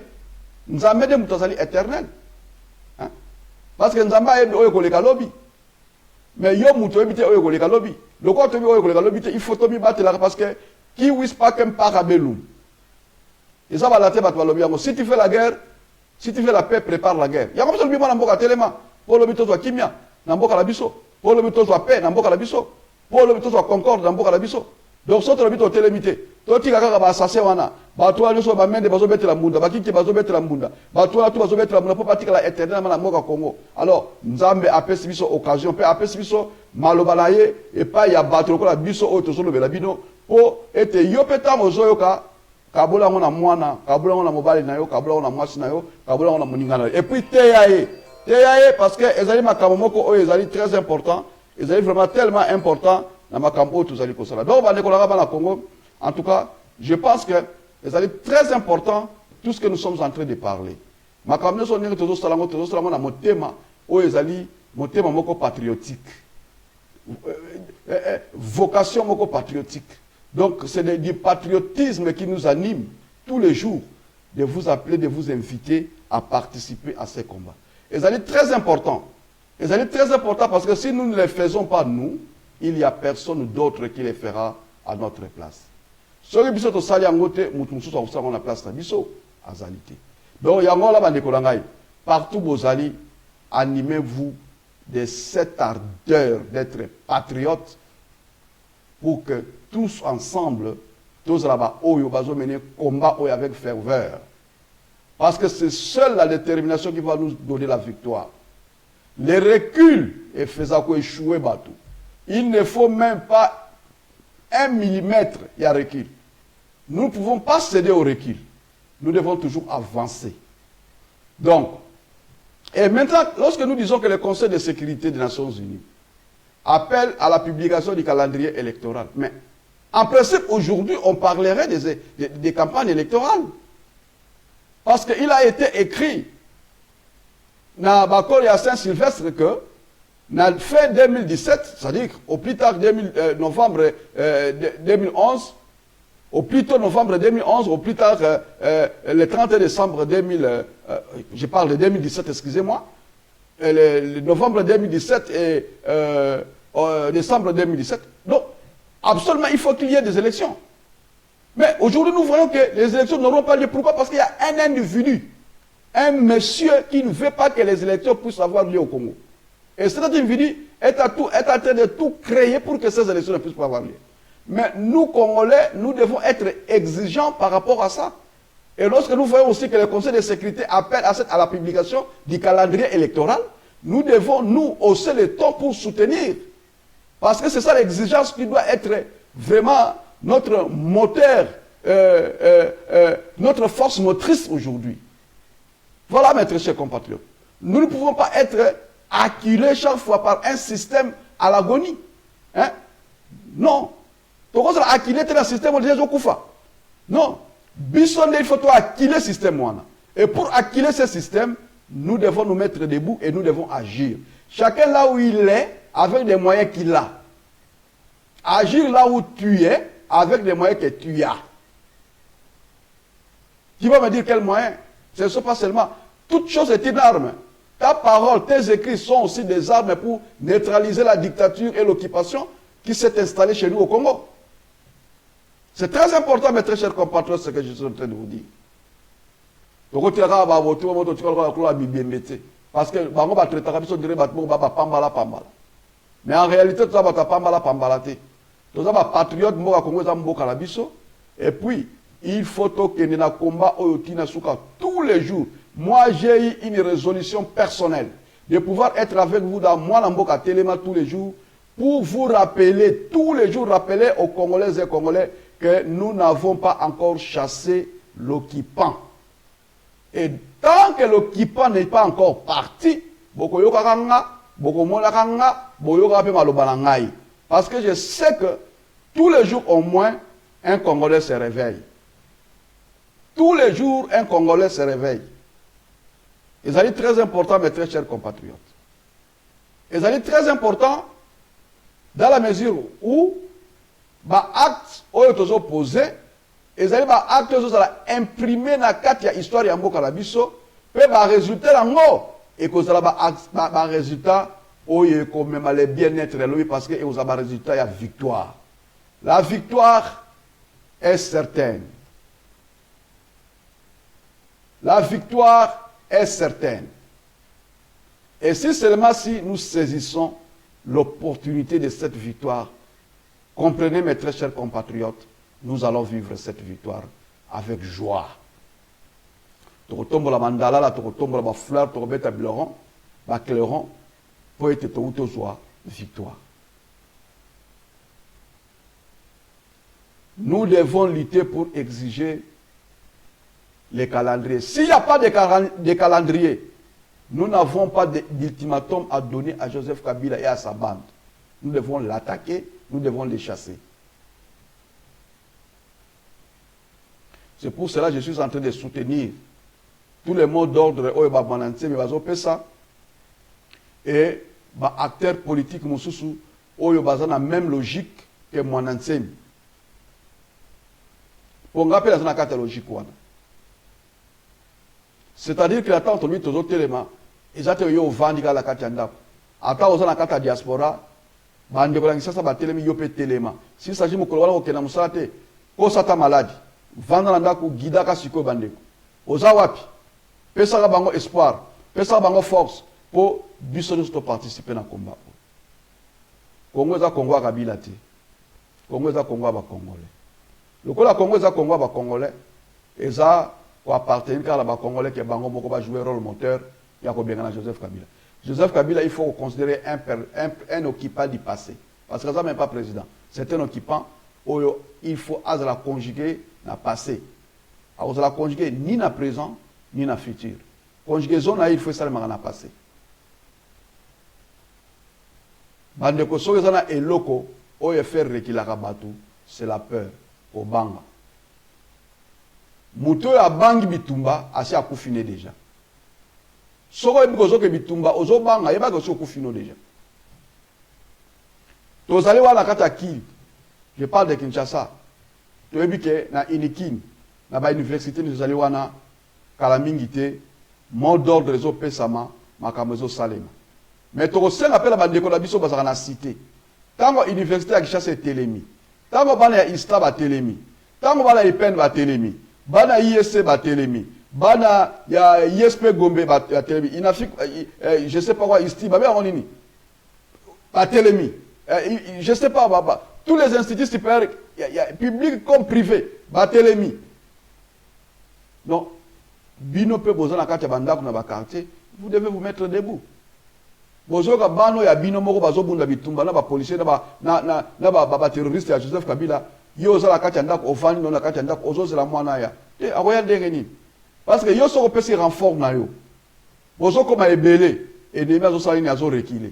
[SPEAKER 1] Nzambe de mutazali éternel. Hein? Parce que Nzambe ayebi oyo koleka lobi. Mais yo muto ebite oyo koleka lobi. Loko tobi oyo koleka lobi te il faut tobi batela parce que qui wis pas qu'un parabellum. Et ça va la tête à toi. Si tu fais la guerre, si tu fais la paix, prépare la guerre. Il y a comme ça le mboka téléma. Pour le bito soit kimia, n'amboka la biso. Pour le bito soit paix, n'amboka la biso. Pour le bito soit concorde, n'amboka la biso. Donc ça le bito télémité. Toi tu kaka ba assassin wana. Ba toi le so ba mende bazo bete la munda, ba kiki bazo bete la munda. Ba toi tu bazo bete la munda pour partir la éternelle na mboka Congo. Alors Nzambe apesi biso occasion, pe apesi biso malobalaye et pas ya battre la biso o to so le belabino po ete yo peta mozoyoka. Kabula ngona mwana, kabula ngona mobali na yo, kabula ngona mwasi na yo, kabula ngona moninga na yo. Et puis teyaye parce que ezali makambo moko oyo ezali très important, ezali vraiment tellement important na makambo tous ali kosala. Donc ba nekolaka na Congo, en tout cas, je pense que ezali très important tout ce que nous sommes en train de parler. Makambo so ndenge tozo sala ngo na motema oyo ezali motema moko patriotique. Vocation moko patriotique. Donc, c'est du patriotisme qui nous anime tous les jours de vous appeler, de vous inviter à participer à ces combats. Et ça est très important. Et ça est très important parce que si nous ne les faisons pas nous, il n'y a personne d'autre qui les fera à notre place. Soki biso to sali angote mutu mususu akusanga na place na biso azalité. Donc yango la bande kolangai partout bozali animez-vous de cette ardeur d'être patriote pour que tous ensemble, tous là-bas, oyo bazo mener combat avec ferveur. Parce que c'est seule la détermination qui va nous donner la victoire. Les reculs et faisant échouer Batou. Il ne faut même pas 1 millimètre, il y a recul. Nous ne pouvons pas céder au recul. Nous devons toujours avancer. Donc, et maintenant, lorsque nous disons que le Conseil de sécurité des Nations Unies appelle à la publication du calendrier électoral, mais en principe, aujourd'hui, on parlerait des campagnes électorales. Parce qu'il a été écrit dans Bakol et à Saint-Sylvestre que, dans fin 2017, c'est-à-dire au plus tard novembre 2011, au plus tôt novembre 2011, au plus tard le 30 décembre 2000, je parle de 2017, excusez-moi, le novembre 2017 et décembre 2017. Donc, absolument, il faut qu'il y ait des élections. Mais aujourd'hui, nous voyons que les élections n'auront pas lieu. Pourquoi? Parce qu'il y a un individu, un monsieur qui ne veut pas que les élections puissent avoir lieu au Congo. Et cet individu est en train de tout créer pour que ces élections ne puissent pas avoir lieu. Mais nous, Congolais, nous devons être exigeants par rapport à ça. Et lorsque nous voyons aussi que le Conseil de sécurité appelle à la publication du calendrier électoral, nous devons, nous, hausser le ton pour soutenir. Parce que c'est ça l'exigence qui doit être vraiment notre moteur, notre force motrice aujourd'hui. Voilà, mes chers compatriotes. Nous ne pouvons pas être acculés chaque fois par un système à l'agonie. Hein? Non. Donc, on a acculé un système, on dit non. Bisonde, il faut acculer le système. Et pour acculer ce système, nous devons nous mettre debout et nous devons agir. Chacun là où il est, avec des moyens qu'il a. Agir là où tu es, avec des moyens que tu as. Tu vas me dire quels moyens? Ce ne sont pas seulement. Toute chose est une arme. Ta parole, tes écrits sont aussi des armes pour neutraliser la dictature et l'occupation qui s'est installée chez nous au Congo. C'est très important, mes très chers compatriotes, ce que je suis en train de vous dire. Parce que mais en réalité, tout ça va pambala. Tout ça va patriote, et puis, il faut que nous combat tous les jours. Moi, j'ai eu une résolution personnelle de pouvoir être avec vous dans moi, Mboka Téléma tous les jours, pour vous rappeler, tous les jours, rappeler aux Congolaises et Congolais que nous n'avons pas encore chassé l'occupant. Et tant que l'occupant n'est pas encore parti, parce que je sais que tous les jours au moins, un Congolais se réveille. Tous les jours, un Congolais se réveille. Et ça est très important, mes très chers compatriotes. Et ça est très important dans la mesure où bah acte oyo opposé et ça ba acte oyo ça imprimé na carte ya histoire ya mboka na biso pe ba résultat lango et que ça ba résultat oyo ko même le bien-être lui parce que et ça ba résultat ya victoire. La victoire est certaine. La victoire est certaine. Et si seulement si nous saisissons l'opportunité de cette victoire, comprenez mes très chers compatriotes, nous allons vivre cette victoire avec joie. Tokotombola mandala la tokotombola ba fleur tokobeta bileron, ba clairon pour être tout joie victoire. Nous devons lutter pour exiger les calendriers. S'il n'y a pas de calendrier, nous n'avons pas d'ultimatum à donner à Joseph Kabila et à sa bande. Nous devons l'attaquer, nous devons les chasser. C'est pour cela que je suis en train de soutenir tous les mots d'ordre et les acteurs politiques qui ont la même logique que Mwanantsemi. Pour rappeler la logique. C'est-à-dire que l'attente de tous les éléments, ils ont vendu la Katianda. Attends aux la diaspora, bande de ça va télémi yopé téléma. S'il s'agit de Mokolola qui est dans le Kosata maladie, vendre la ndaku guida kasiko bande. Aux awapi, pesa bango espoir, pesa bango force pour bisonus to participer dans le combat. Congo est Congo à Kabila te. Congo est Congo à Congolais. Le Congo est Congo à Congolais. Et ça pour appartenir à la Congolais qui va jouer un rôle moteur, il y a Joseph Kabila. Joseph Kabila, il faut considérer un occupant du passé. Parce que ça n'est même pas président. C'est un occupant où il faut la conjuguer dans le passé. Alors, la conjuguer ni dans le présent, ni dans le futur. Conjugaison, il faut ça dans le passé. Bandeko, so yezana eloko, oye faire rekilaka batu, c'est la peur, au banga. Muto ya bangi bitumba asi akufine déjà. Soko ebikozo ke bitumba ozo banga yeba ko akufino déjà. Tozali wana kata ki. Je parle de Kinshasa. To ebike na Inikin na ba université tozali wana kala mingi te mot d'ordre rezo pesama makambo zo salema. Mais to senga pela bandeko na biso bazaka na cité. Tango université ya Kinshasa telemi. Tango bana ya Ista ba telemi. Tango bana ya IPN ba telemi. Bana ISC Batelemi, Bana ya ISP Gombe Batelemi, je sais pas quoi, Isti, Batelemi, je sais pas, tous les instituts supérieurs, publics comme privés, Batelemi. Donc, Bino peut besoin na quartier, vous devez vous mettre debout. Bozoka bano ya bino moko bazobunda bitumba na ba policier na ba terroriste ya Joseph Kabila. Yo za la kati ndako ofani na kati ndako ozo la mwana ya akoya ndenge ni parce que yo soko pesi renfort na yo bozo koma ebele ennemi azo sala ni azo reculer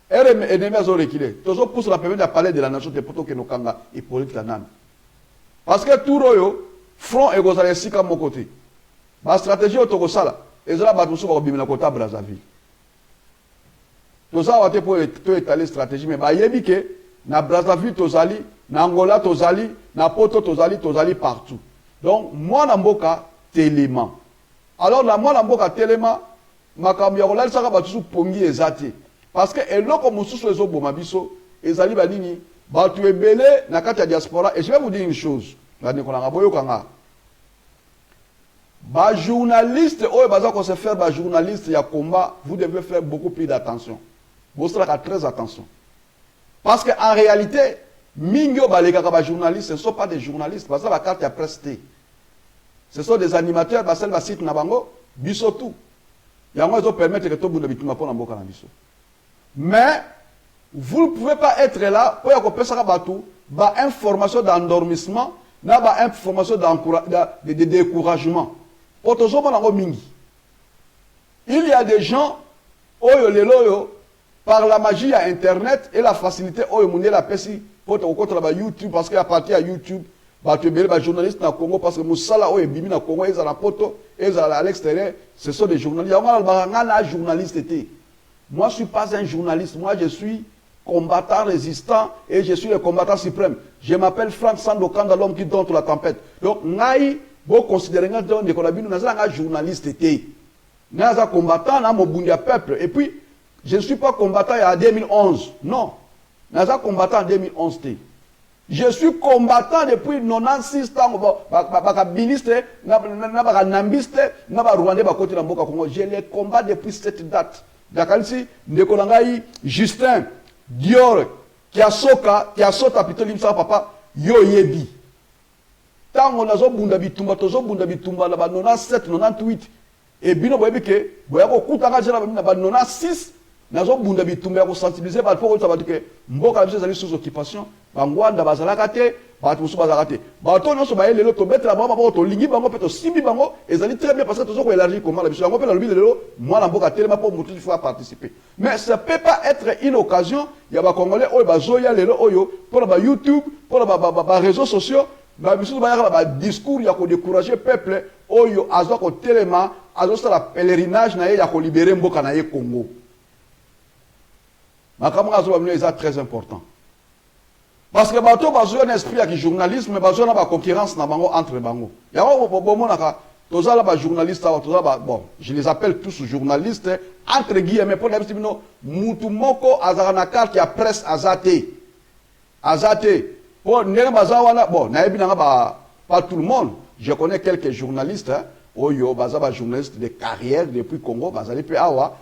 [SPEAKER 1] ennemi azo reculer tozo pousse la permettre de parler de la nation de poto ke no kanga et politique nan parce que tout royo front et gozala sika mon côté ba stratégie otoko sala ezala ba tuso ba bimina kota Brazzaville toza wate pour étaler stratégie mais ba yebike na Brazzaville tozali na Angola tozali, na Poto tozali partout. Donc, moi namboka téléma. Alors, la moi namboka téléma, makambi ya kolali saka batusu pongi ezate. Parce que eloko mususu ezo boma biso, ezali banini, batu ebele na kati ya diaspora. Et je vais vous dire une chose, ba journaliste, oye baza ko se faire ba journaliste ya combat, vous devez faire beaucoup plus d'attention. Vous serez très attention. Parce qu'en réalité, Mingyo Balegaka journalistes, ce ne sont pas des journalistes, parce que la carte est prestée. Ce sont des animateurs, parce que le site Nabango, bisotou. Il y a qui permettre que tout le monde ait un peu biso. Mais, vous ne pouvez pas être là pour que vous ayez une information d'endormissement, une information de découragement. Il y a des gens, par la magie à Internet et la facilité, la PC, pour YouTube, parce qu'à partir de YouTube, bato ebele ba journaliste na Congo parce que musala o ebimi na Congo eza na poto eza à l'extérieur, ce sont des journalistes. On journaliste était. Moi je suis pas un journaliste, moi je suis combattant résistant et je suis le combattant suprême. Je m'appelle Franck Sandokanda, l'homme qui dompte la tempête. Donc ngai bo considérer nga de kolabino na un journaliste était. Naza combattant na mobundia peuple et puis je ne suis pas combattant en 2011. Non. Naza combattant en 2011 té. Je suis combattant depuis 96 ans. Je les combats depuis cette date. Dakalisi, Ndekolangai, Justin, Dior, qui a sauté à Pitolimsa, papa, yo yebi. Tant on a zo bunda bitumba, tozo bunda bitumba, là-bas, 97, 98. Et bino boyebike, boyako kutanga jela, 96. Nazo bunda bitumba ya sensibiliser ba pour ça ba que mboka la biso sous occupation bangwanda bazalaka te ba tusu bazalaka te ba to no so ba lelo to mettre la ba to lingi bango pe to simbi bango ezali très bien parce que to zo ko élargir comment la biso bango pe la lobi lelo moi na mboka telema pour mutu faut participer mais ça peut pas être une occasion ya ba congolais oyo ba zoya lelo oyo pour ba YouTube pour ba réseaux sociaux ba biso ba ya ba discours ya ko décourager peuple oyo azo ko telema azo sala pèlerinage na ye ya ko libérer mboka na ye Congo. C'est très important. Parce que bateau bazo un esprit avec journalisme, mais bazo na ba concurrence na bango entre bango. Ya bo monaka tozala ba journaliste tozala bon, je les appelle tous journalistes entre guillemets pour les bino mutu moko azara na carte ya presse azate. Azate. Bon, nere bazawana bon, na ebi na ba pas tout le monde. Je connais quelques journalistes oyo bazaba journalistes de carrière depuis Congo, bazali pe awa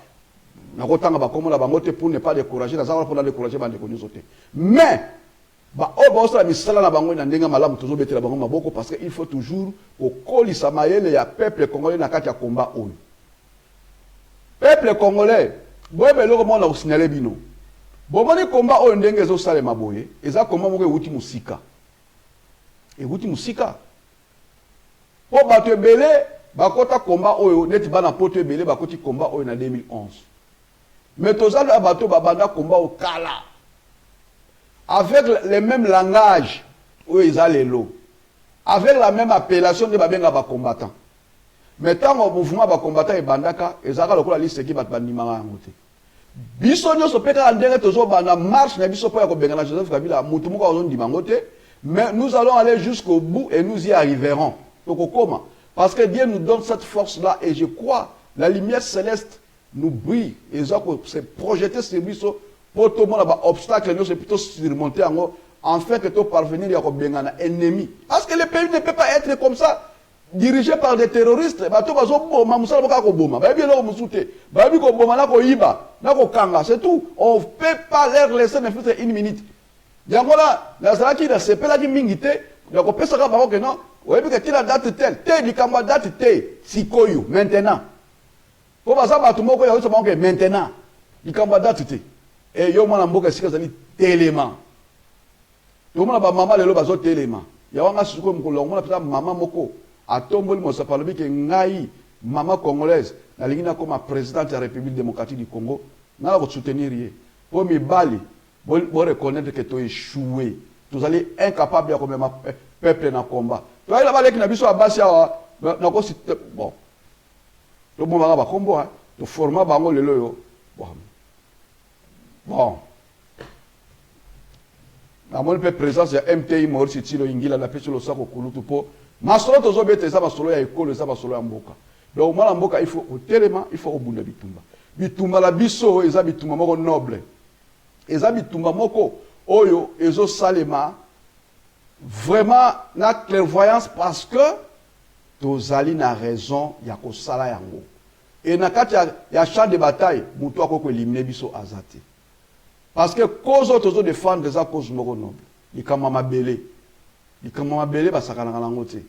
[SPEAKER 1] pour ne pas décourager, pour la décourager, mais, parce qu'il faut toujours au colis samaïel et à peuple congolais n'a qu'à combat. Peuple congolais, bon, mais le monde a aussi signalé bino. Bon, on combat au ndenge zo sale maboye, et ça comment on outi musika. Et outi musika. Pour battre belé, bakota combat au net bana pote belé, bakoti combat au en 2011. Mais tous les bateaux babanda combat au Kala. Avec le même langage où ils ont les lots. Avec la même appellation de babenga ba combattant. Mais tant au mouvement ba combattant et bandaka, ils ont la liste qui bat bandimanga ngote. Biso nyo so peka ndenge tozo banda marche na biso po ya ko bengana Joseph Kabila mutu moko ozo ndimangote, mais nous allons aller jusqu'au bout et nous y arriverons. Donc comment? Parce que Dieu nous donne cette force là et je crois la lumière céleste nous brille et ça c'est projeté sur lui pour tout le monde obstacle nous c'est plutôt surmonter en fait que tu parvenir à un ennemi parce que le pays ne peut pas être comme ça dirigé par des terroristes c'est tout on ne peut pas leur laisser une minute yangola la salaki na sepela ki mingite ya ko pesa ka ba ko non oyebi que la date telle likamwa date telle sikoyo maintenant. Pour ça, maintenant, il y a date. Et il y a un télément. Il y a un maman le bazo télément. Il y a un maman moko. A tombé le ça parle que ngai maman congolaise. La ligne comme présidente de la République démocratique du Congo. N'a pas soutenir rien. Pour me bali, pour reconnaître que tu es échoué. Tu allez incapable de combattre peuple dans le combat. Tu vas là-bas qui n'a pas besoin de bon. Le bon va combo hein le format bango le loyo bon na mon présence ya MTI Maurice Tilo ingila la pesi lo sako kulutu po masolo tozo bete ça masolo ya école ça masolo ya mboka donc mala mboka il faut au télément il faut au bunda bitumba la biso eza bitumba moko noble eza bitumba moko oyo ezo salema vraiment na clairvoyance parce que tozali na raison ya ko sala yango et na kati ya champ de bataille mutu akoko éliminer biso azate parce que cause autres défendre des cause moko noble likama mabele basakana nango te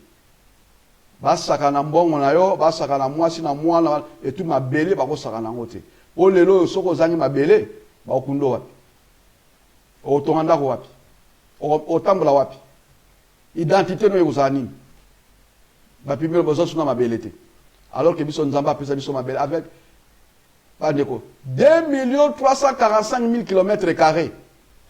[SPEAKER 1] basakana mbongo na yo basakana mwasi na mwana et tout mabele bakosakana nango te o lelo soko zangi mabele ba okundo wapi o tonganda ko wapi o tambola wapi identité no yozani ba pimelo bozo suna mabelete alors que biso nzamba pesa biso mabele avec pas de quoi 2 345 000 km²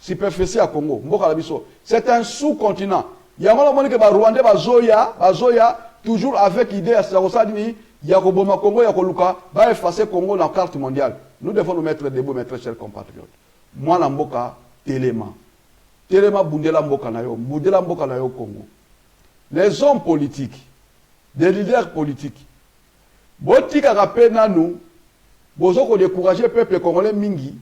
[SPEAKER 1] superficie à Congo mboka la biso c'est un sous-continent Il y a un que Rwandais, Bazoya, toujours avec l'idée à Sarosani, il y a Koboma Congo, il y a Koluka, va effacer Congo dans la carte mondiale. Nous devons nous mettre debout, mes très chers compatriotes. Moi, l'amboka, Téléma. Téléma, Bundela Mboka Nayo, Bundela Mboka Nayo Congo. Les hommes politiques, des leaders politiques, Botika Rapena nous, Bozoko décourager le peuple congolais Mingi,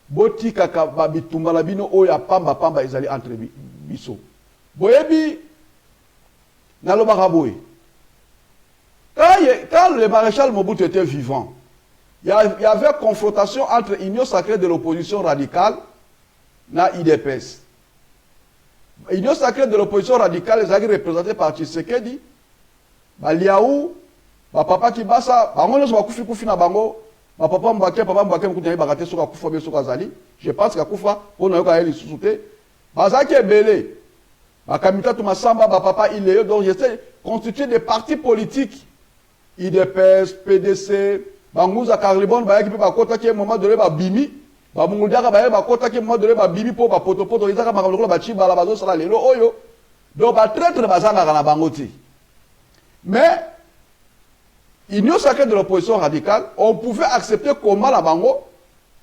[SPEAKER 1] Botika Babitumba Labino, Oya Pamba Pamba, ils allaient entre Bisso. Boyebi, Nalobaraboui. Quand le maréchal Mobutu était vivant, il y avait confrontation entre l'Union sacrée de l'opposition radicale et l'IDPS. L'Union sacrée de l'opposition radicale, les agris représentés par Tshisekedi, Liaou, papa Kibasa, je pense qu'il Koufa, on a eu à sous-souter. Bazaki est belé. Bakamita Toumassamba, papa Iléo, donc j'essaie constitué des partis politiques. IDPS, PDC, Bangouza Carlibon, Bayaki Bakota qui est un moment donné, Bimi, Bamoudiaka Bakota qui est un moment donné, Bimi, Poto, Isaka Makamoko, Bachi, Balabazo, Salalelo, Oyo. Donc, traître Bazanga dans la Bangoti. Mais, Union sacrée de l'opposition radicale, on pouvait accepter comment la Bango,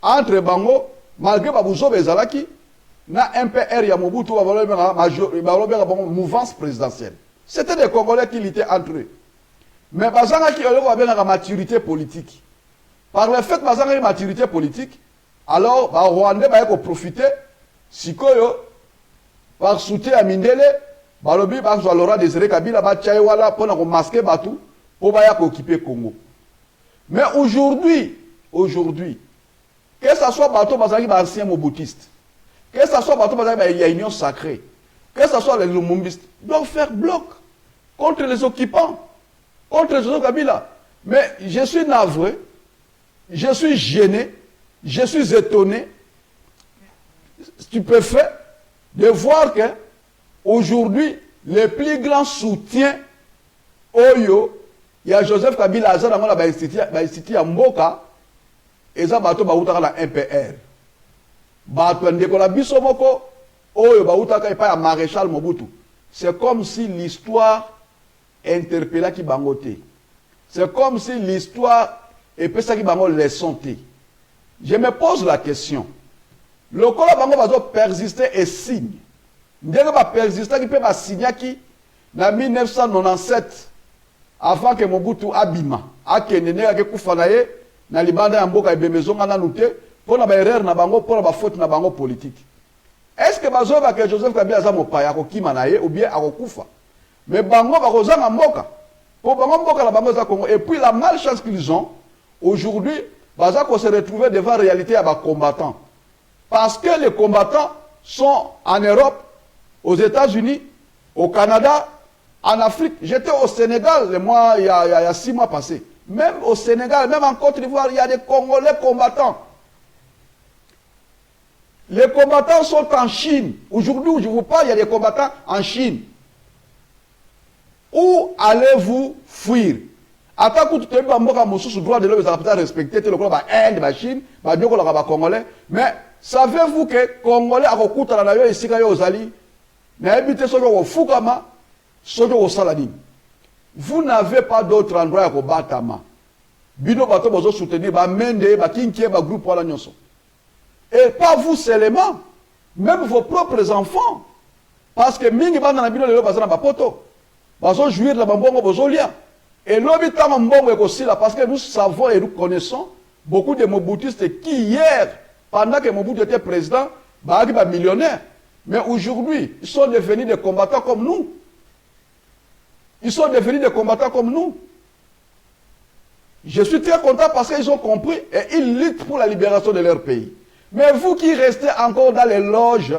[SPEAKER 1] entre Bango, malgré Babouzo Bezalaki, na MPR Yamobutu, mouvance présidentielle. C'était des Congolais qui l'étaient entre eux. Mais Bazanga qui a bien la maturité politique. Par le fait que Bazanga a une maturité politique, alors les Rwandais vont profiter, si par soutien à Mindele, Balobi, Laurent Désiré Kabila, Tchaïwala, pour masquer Batou, pour occuper Congo. Mais aujourd'hui, que ce soit Batou Bazanga ancien mobutiste, que ce soit Batou Bazanga il y a une union sacrée, que ce soit les Lumumbistes, doivent faire bloc contre les occupants. Contre Joseph Kabila. Mais je suis navré, je suis gêné, je suis étonné, stupéfait de voir que aujourd'hui, le plus grand soutien Oyo, il y a Joseph Kabila, Institut à Mboka, et ça, Bato Baoutaka la MPR. Bato Ndekola Bisomoko, Oyo Baoutaka et pas à Maréchal Mobutu. C'est comme si l'histoire interpellé qui bangoté. C'est comme si l'histoire et puis ça qui bango les santé. Je me pose la question. Le col bango va persister et signe. Dès que va persister qui peut pas signer qui en 1997 avant que Mobutu abima akenene ake kufanaye na libanda ya mboka ebemezonga na nute pour na ba erreur na bango pour ba faute na bango politique. Est-ce que bazo ba que Joseph Kabila za mopaya ko kimanaye ou bien akokufa? Mais bango va kozanga mboka. Pour bango mboka la bango za Congo et puis la malchance qu'ils ont aujourd'hui, baza ko se retrouver devant la réalité à ba combattants. Parce que les combattants sont en Europe, aux États-Unis, au Canada, en Afrique. J'étais au Sénégal il y a 6 mois passés. Même au Sénégal, même en Côte d'Ivoire, il y a des Congolais combattants. Les combattants sont en Chine. Aujourd'hui où je vous parle, il y a des combattants en Chine. Où allez-vous fuir? Attends que tu te dis droit de l'homme, vous avez respecté le droit de la Chine, de Congolais. Mais savez-vous que les Congolais ont coûté la navire ici aux Ali? Vous n'avez pas d'autre endroit à Batama. Bino bato bozo soutenir ba mende ba kinkie ba groupe wala nyonso. Et pas vous seulement, même vos propres enfants. Parce que mingi bana na bino lelo bazana ba poto. Bazo jouir la bambongo bozo lia. Et l'obi tama mbongo ekosi là parce que nous savons et nous connaissons beaucoup de mobutistes qui hier pendant que Mobutu était président, ba millionnaire. Mais aujourd'hui, ils sont devenus des combattants comme nous. Ils sont devenus des combattants comme nous. Je suis très content parce qu'ils ont compris et ils luttent pour la libération de leur pays. Mais vous qui restez encore dans les loges,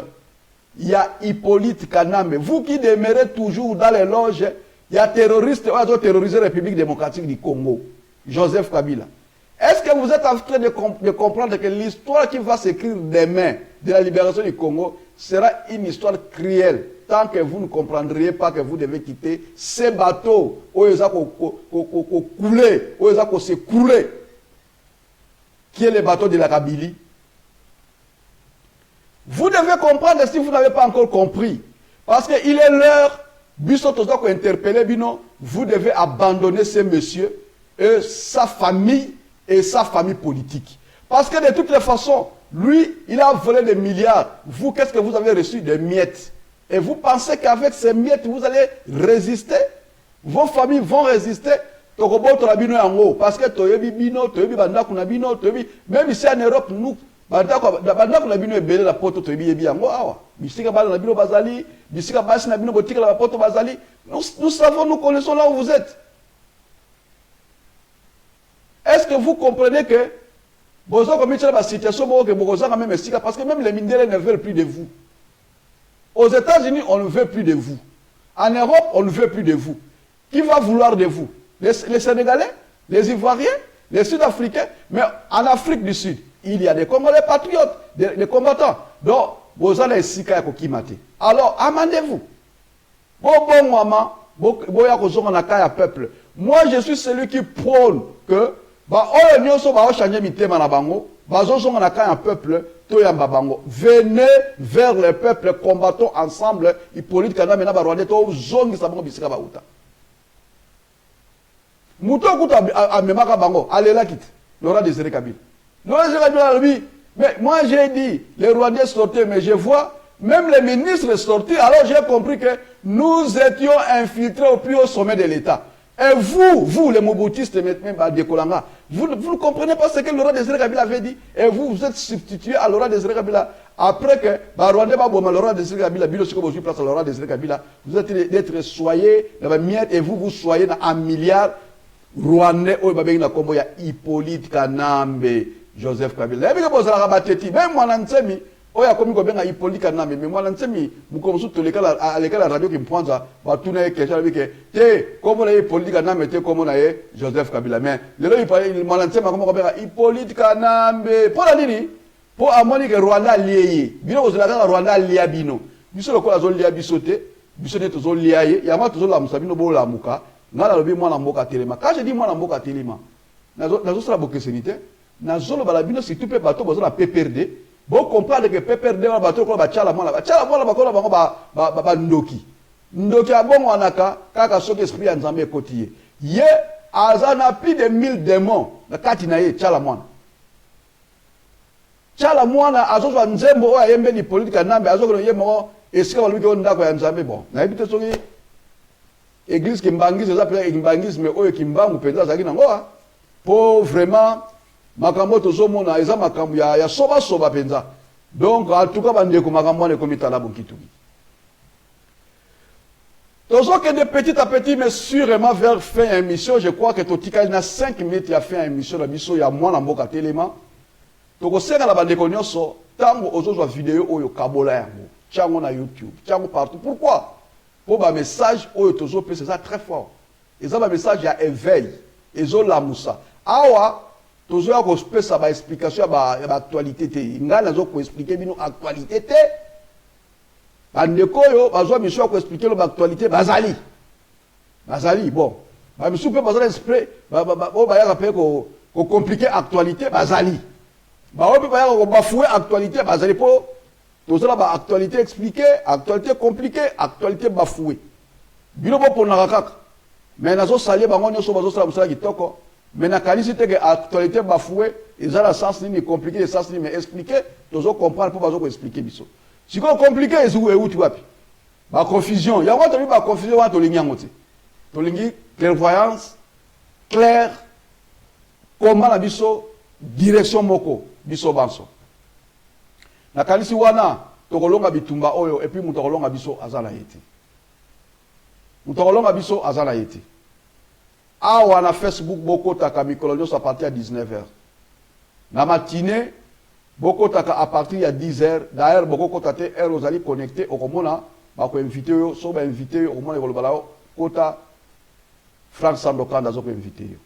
[SPEAKER 1] il y a Hippolyte Kanambe. Vous qui demeurez toujours dans les loges, il y a terroristes qui ont terrorisé la République démocratique du Congo, Joseph Kabila. Est-ce que vous êtes en train de comprendre que l'histoire qui va s'écrire demain de la libération du Congo sera une histoire cruelle tant que vous ne comprendriez pas que vous devez quitter ces bateaux où ils ont coulé, où ils ont s'écroulé, qui est le bateau de la Kabylie. Vous devez comprendre si vous n'avez pas encore compris. Parce qu'il est l'heure biso toza ko interpeller bino, vous devez abandonner ce monsieur et sa famille politique. Parce que de toutes les façons, lui, il a volé des milliards. Vous, qu'est-ce que vous avez reçu? Des miettes. Et vous pensez qu'avec ces miettes, vous allez résister? Vos familles vont résister? Parce que même ici en Europe, nous, nous savons, nous connaissons là où vous êtes. Est-ce que vous comprenez que parce que même les Mindélés ne veulent plus de vous. Aux États-Unis, on ne veut plus de vous. En Europe, on ne veut plus de vous. Qui va vouloir de vous? Les Sénégalais, les Ivoiriens, les Sud-Africains. Mais en Afrique du Sud, il y a des Congolais patriotes, des combattants. Donc, vous allez alors, amendez-vous. Moi, je suis celui qui prône que venez vers le peuple, combattons ensemble. Mais moi j'ai dit, les Rwandais sortaient, mais je vois, même les ministres sortis, alors j'ai compris que nous étions infiltrés au plus haut sommet de l'État. Et vous les Mobutistes, même à Dekolanga, vous ne comprenez pas ce que Laurent Désiré Kabila avait dit. Et vous êtes substitué à Laurent Désiré Kabila. Après que Rwandais Laurent Désiré Kabila, place à Laurent Désiré Kabila, vous êtes d'être soyez dans la miette et vous soyez dans un milliard Rwandais, il y a Hippolyte Kanambe, Joseph Kabila. Même moi, oya komi ko benga Hippolyte Kanambe, mais moi l'ansemi vous commencez tous les cas à l'école la radio qui me prend ça va tourner quelque chose avec te comme on a Hippolyte Kanambe te comme on a Joseph Kabila, mais le il moi l'ansemi comment ko benga Hippolyte Kanambe pour la nini pour amoni que Rwanda lié bino ko zela Rwanda lié bino biso le ko la zone lié bisote bisote to zone lié ya ma to zone la musabino bo la muka ngala lobi mwana mboka telema quand je dis mwana mboka telema nazo sala bokesenite nazo lo bala bino si tout peut bateau bozo la PPRD. Vous comprenez que PPRD va battre contre Bachala Mwana. Bachala Mwana va ndoki. Ndoki a bon wanaka, kaka soki esprit en Zambie kotiye. Ye, azana plus de 1000 démons. Na kati na ye, Chala Mwana. Chala Mwana, azozo nzembo oya yembe ni politika nambe, azozo ye mo, esika walubi ke ondako ya Nzambe bon. Na ebite soki, église kimbangise, eza pela kimbangise, mais oyo kimbangu penza zaki nangoa. Pour vraiment, makambo tozomona eza makambo ya soba penza. Donc en tout cas bandeko makambo ne komitala bokituki. Tozo que de petit à petit mais sûrement vers fin émission, je crois que totika na 5 minutes ya fin émission la biso ya mwana mboka telema. Toko senga la bandeko nyonso tango ozozo vidéo oyo kabola yango. Tiango na YouTube, tiango partout. Pourquoi? Pour ba message oyo tozo pe c'est ça très fort. Et ça ba message ya éveil, ezo la musa. Awa toujours à respect ça va explication à l'actualité te ngana zo ko expliquer bino actualité te bandeko yo bazwa mission ko expliquer l'actualité bazali bon ba mission pe bazali exprès ba ya rappel ko compliquer actualité bazali ba o pe ba ya ko bafouer actualité bazali po toujours ba actualité expliquer actualité compliquée actualité bafouer bino bo pona kaka mais nazo salir bango nyoso bazo sala musala kitoko. Mais na qualité que actualité bafouée, ils ont la sens ni compliqué, le sens ni mais expliquer, tous comprendre pour pas expliquer biso. Si qu'on compliqué, c'est où tu vas. Ba confusion, il y a quoi ba confusion wa to lingi ngote. To lingi clairvoyance, clair, comment la biso direction moko biso banso. Na kalisi wana to kolonga bitumba oyo et puis muto kolonga biso azala yeti. Muto kolonga biso azala yeti. Awa na Facebook boko taka mikolo nyonso à partir de 19h. Na matinée boko taka à partir de 10h. D'ailleurs boko kota te heure ozali connecté okomona ba ko inviter yo so ba inviter yo okomona ko balao kota Frank Sandokanda zo ko inviter yo.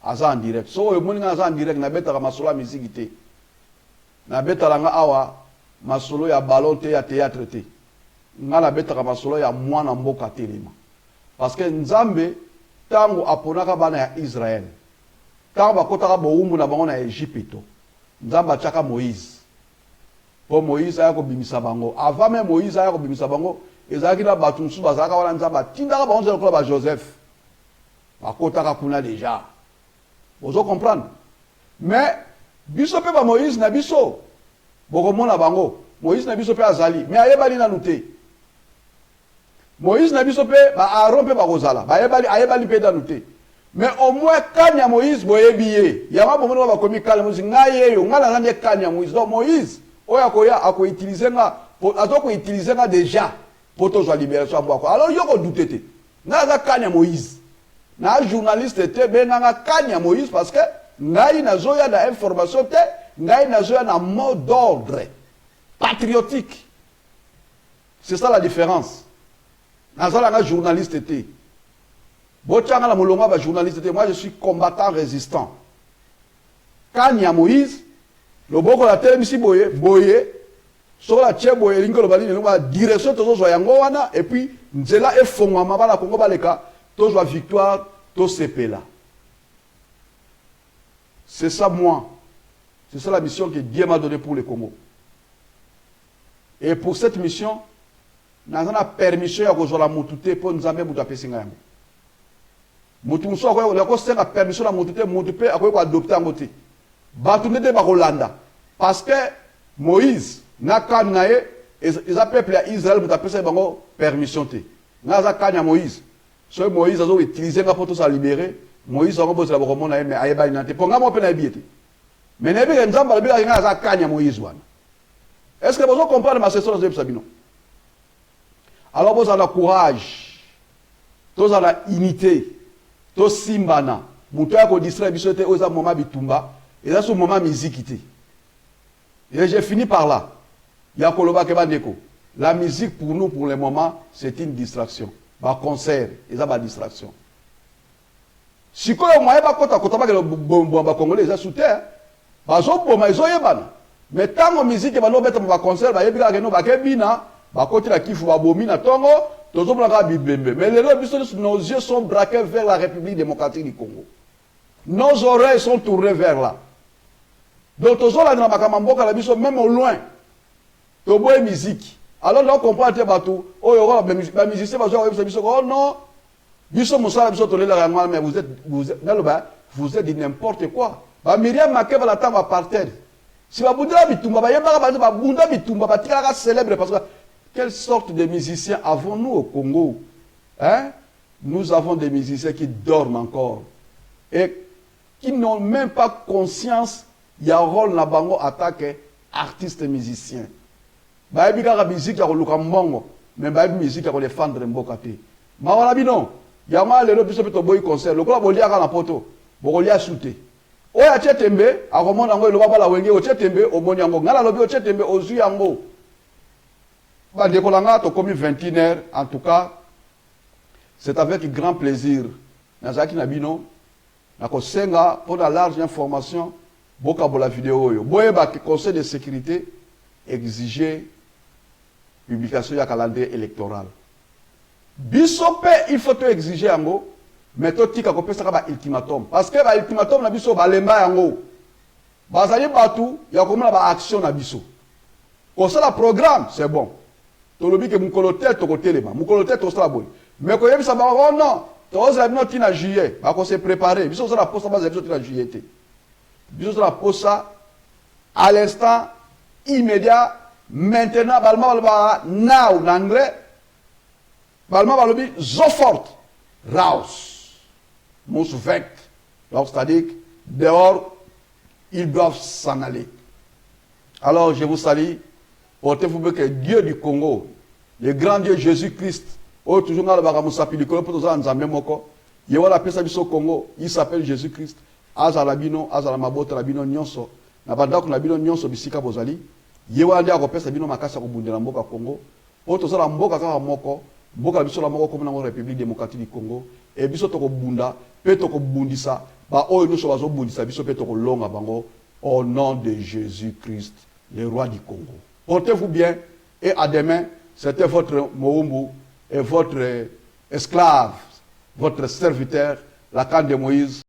[SPEAKER 1] Aza en direct. So yo moninga aza en direct na beta ka masolo musique te. Na beta langa awa masolo ya ballon te ya théâtre te. Ngala beta ka masolo ya mwana mboka telema. Parce que Nzambe tango aponaka bana ya Israël. Tango bakotaka boumbu na bango na Égypte. Nzamba chaka Moïse. Po Moïse aya ko bimisa bango. Avant même Moïse aya ko bimisa bango, ezalaki na bato mosusu bazalaka wana nzambe atindaka bango nzela lokola Joseph bakotaka kuna déjà bozo comprendre mais biso pe ba Moïse na biso bokomona bango Moïse na biso pe azali mais ayebali nanu te Moïse na biso pe ba Aaron pe bakozala ayebali pe nanu te mais au moins kanya Moïse boyebi ye yama bomona bakomi kanya Moïse ngaye yo ngala nande kanya Moïse donc Moïse oya koya akoutiliser nga azoko utiliser nga déjà pour tozwa libération bwako alors yoko douter nga za kanya Moïse na journaliste te benanga kanya Moïse parce que ngai nazoya na information te ngai nazoya na mot d'ordre patriotique c'est ça la différence nazala nga journaliste te botianga la molonga ba journaliste te moi je suis combattant résistant kanya Moïse loboko la telemisi boye sur la tche boye lingo lobali na direction tozozwa yango wana et puis nzela efongwama bana Kongo baleka tozwa victoire to sepela. C'est ça moi. C'est ça la mission que Dieu m'a donnée pour le Congo. Et pour cette mission, nous avons la permission de faire la moutouté pour nous amener à faire ça. Mutu muso akoya la kosenga permission la moutouté moutouté akoya adopter en côté. Batunde de Barolanda parce que Moïse n'a qu'à naé ils appellent à Israël pour appeler ça bango permission té. Naza kanya Moïse. So Moïse a utilisé pour tout ça libérer. Moïse a reposé la bombe mais ayeba inante. Ponga mo pe na biete. Mais nebi nzamba la bila ngaza kanya Moïse wana. Est-ce que vous comprenez ma session de Sabino? Alors vous avez le courage. Vous avez l'unité. Vous simbana. Muto ya ko distraire biso te oza moment bitumba. Et là ce moment musique té. Et j'ai fini par là. Ya koloba ke bandeko. La musique pour nous pour le moment, c'est une distraction. Ba concert, ils ont ba distraction. Si ko moyen ba kota kota ba ke bombo ba congolais za sous terre. Ba zo boma izo yebana. Mais tant que musique ba no beta ba concert ba yebika ke no ba ke bina, ba koti la kifu ba bomi na tongo, tozo mlaka bibembe. Mais les gens nos yeux sont braqués vers la République démocratique du Congo. Nos oreilles sont tournées vers là. Donc tozo la na makamamboka la biso même au loin. Toboye musique. Alors là on comprend te batou, oh yo ba musicien ba zo biso oh non. Biso musala biso tolé la mais vous êtes dit n'importe quoi. Ba Myriam Makeba la tamba par terre. Si ba bunda bitumba ba yeba ba bunda bitumba ba tika célèbre parce que quelle sorte de musiciens avons-nous au Congo? Hein? Nous avons des musiciens qui dorment encore et qui n'ont même pas conscience il y a un rôle na bango attaque artistes musiciens. Ba yebika la musique ya luka mbongo mais ba musique ya défendre mboka te. Ma wala bino ya ma lelo biso peto boy concert lokola bolia ka na poto bokolia shooter. Oya Chetembe akomona ngo eloba bala wenge o Chetembe omoni yango ngala lobi o Chetembe ozu yango. Ba dekolanga to komi 21h en tout cas c'est avec grand plaisir nazaki na bino na ko senga pour la large information boka bola vidéo yo. Boye ba conseil de sécurité exiger publication ya calendrier électoral. Biso pe il faut te exiger yango mais to tika ko pesa ka ba ultimatum parce que ba ultimatum na biso ba lemba yango. Bazali batu ya komona ba action na biso. Ko ça la programme c'est bon. To lobi ke mukolo tel to ko telema, mukolo tel to sala boy. Mais ko yebisa ba oh non, to za bino tina juillet, ba ko se préparer. Biso ça la posa ba za biso tina juillet te. Biso ça la posa à l'instant immédiat. Maintenant, balma now en anglais, balma balobi zofort raus, mous vect, c'est-à-dire dehors, ils doivent s'en aller. Alors je vous salue, portez-vous bien que Dieu du Congo, le grand Dieu Jésus-Christ, oh toujours dans le bagamosapi du Congo, pour nous en Zambie moko, il y a la personne au Congo, il s'appelle Jésus-Christ, azalabino, azalamabota labino nyonso, na bandako labino nyonso bisika bozali. Yewa ndia ko pesa bino makasa ko bundela mboka Congo oto sala mboka kaka moko mboka biso la moko comme na République démocratique du Congo et biso to ko bunda pe to ko bundisa ba oyo no so bazo bundisa biso pe to ko longa bango au nom de Jésus-Christ le roi du Congo. Portez-vous bien et à demain. C'était votre Moumbu et votre esclave, votre serviteur, la canne de Moïse.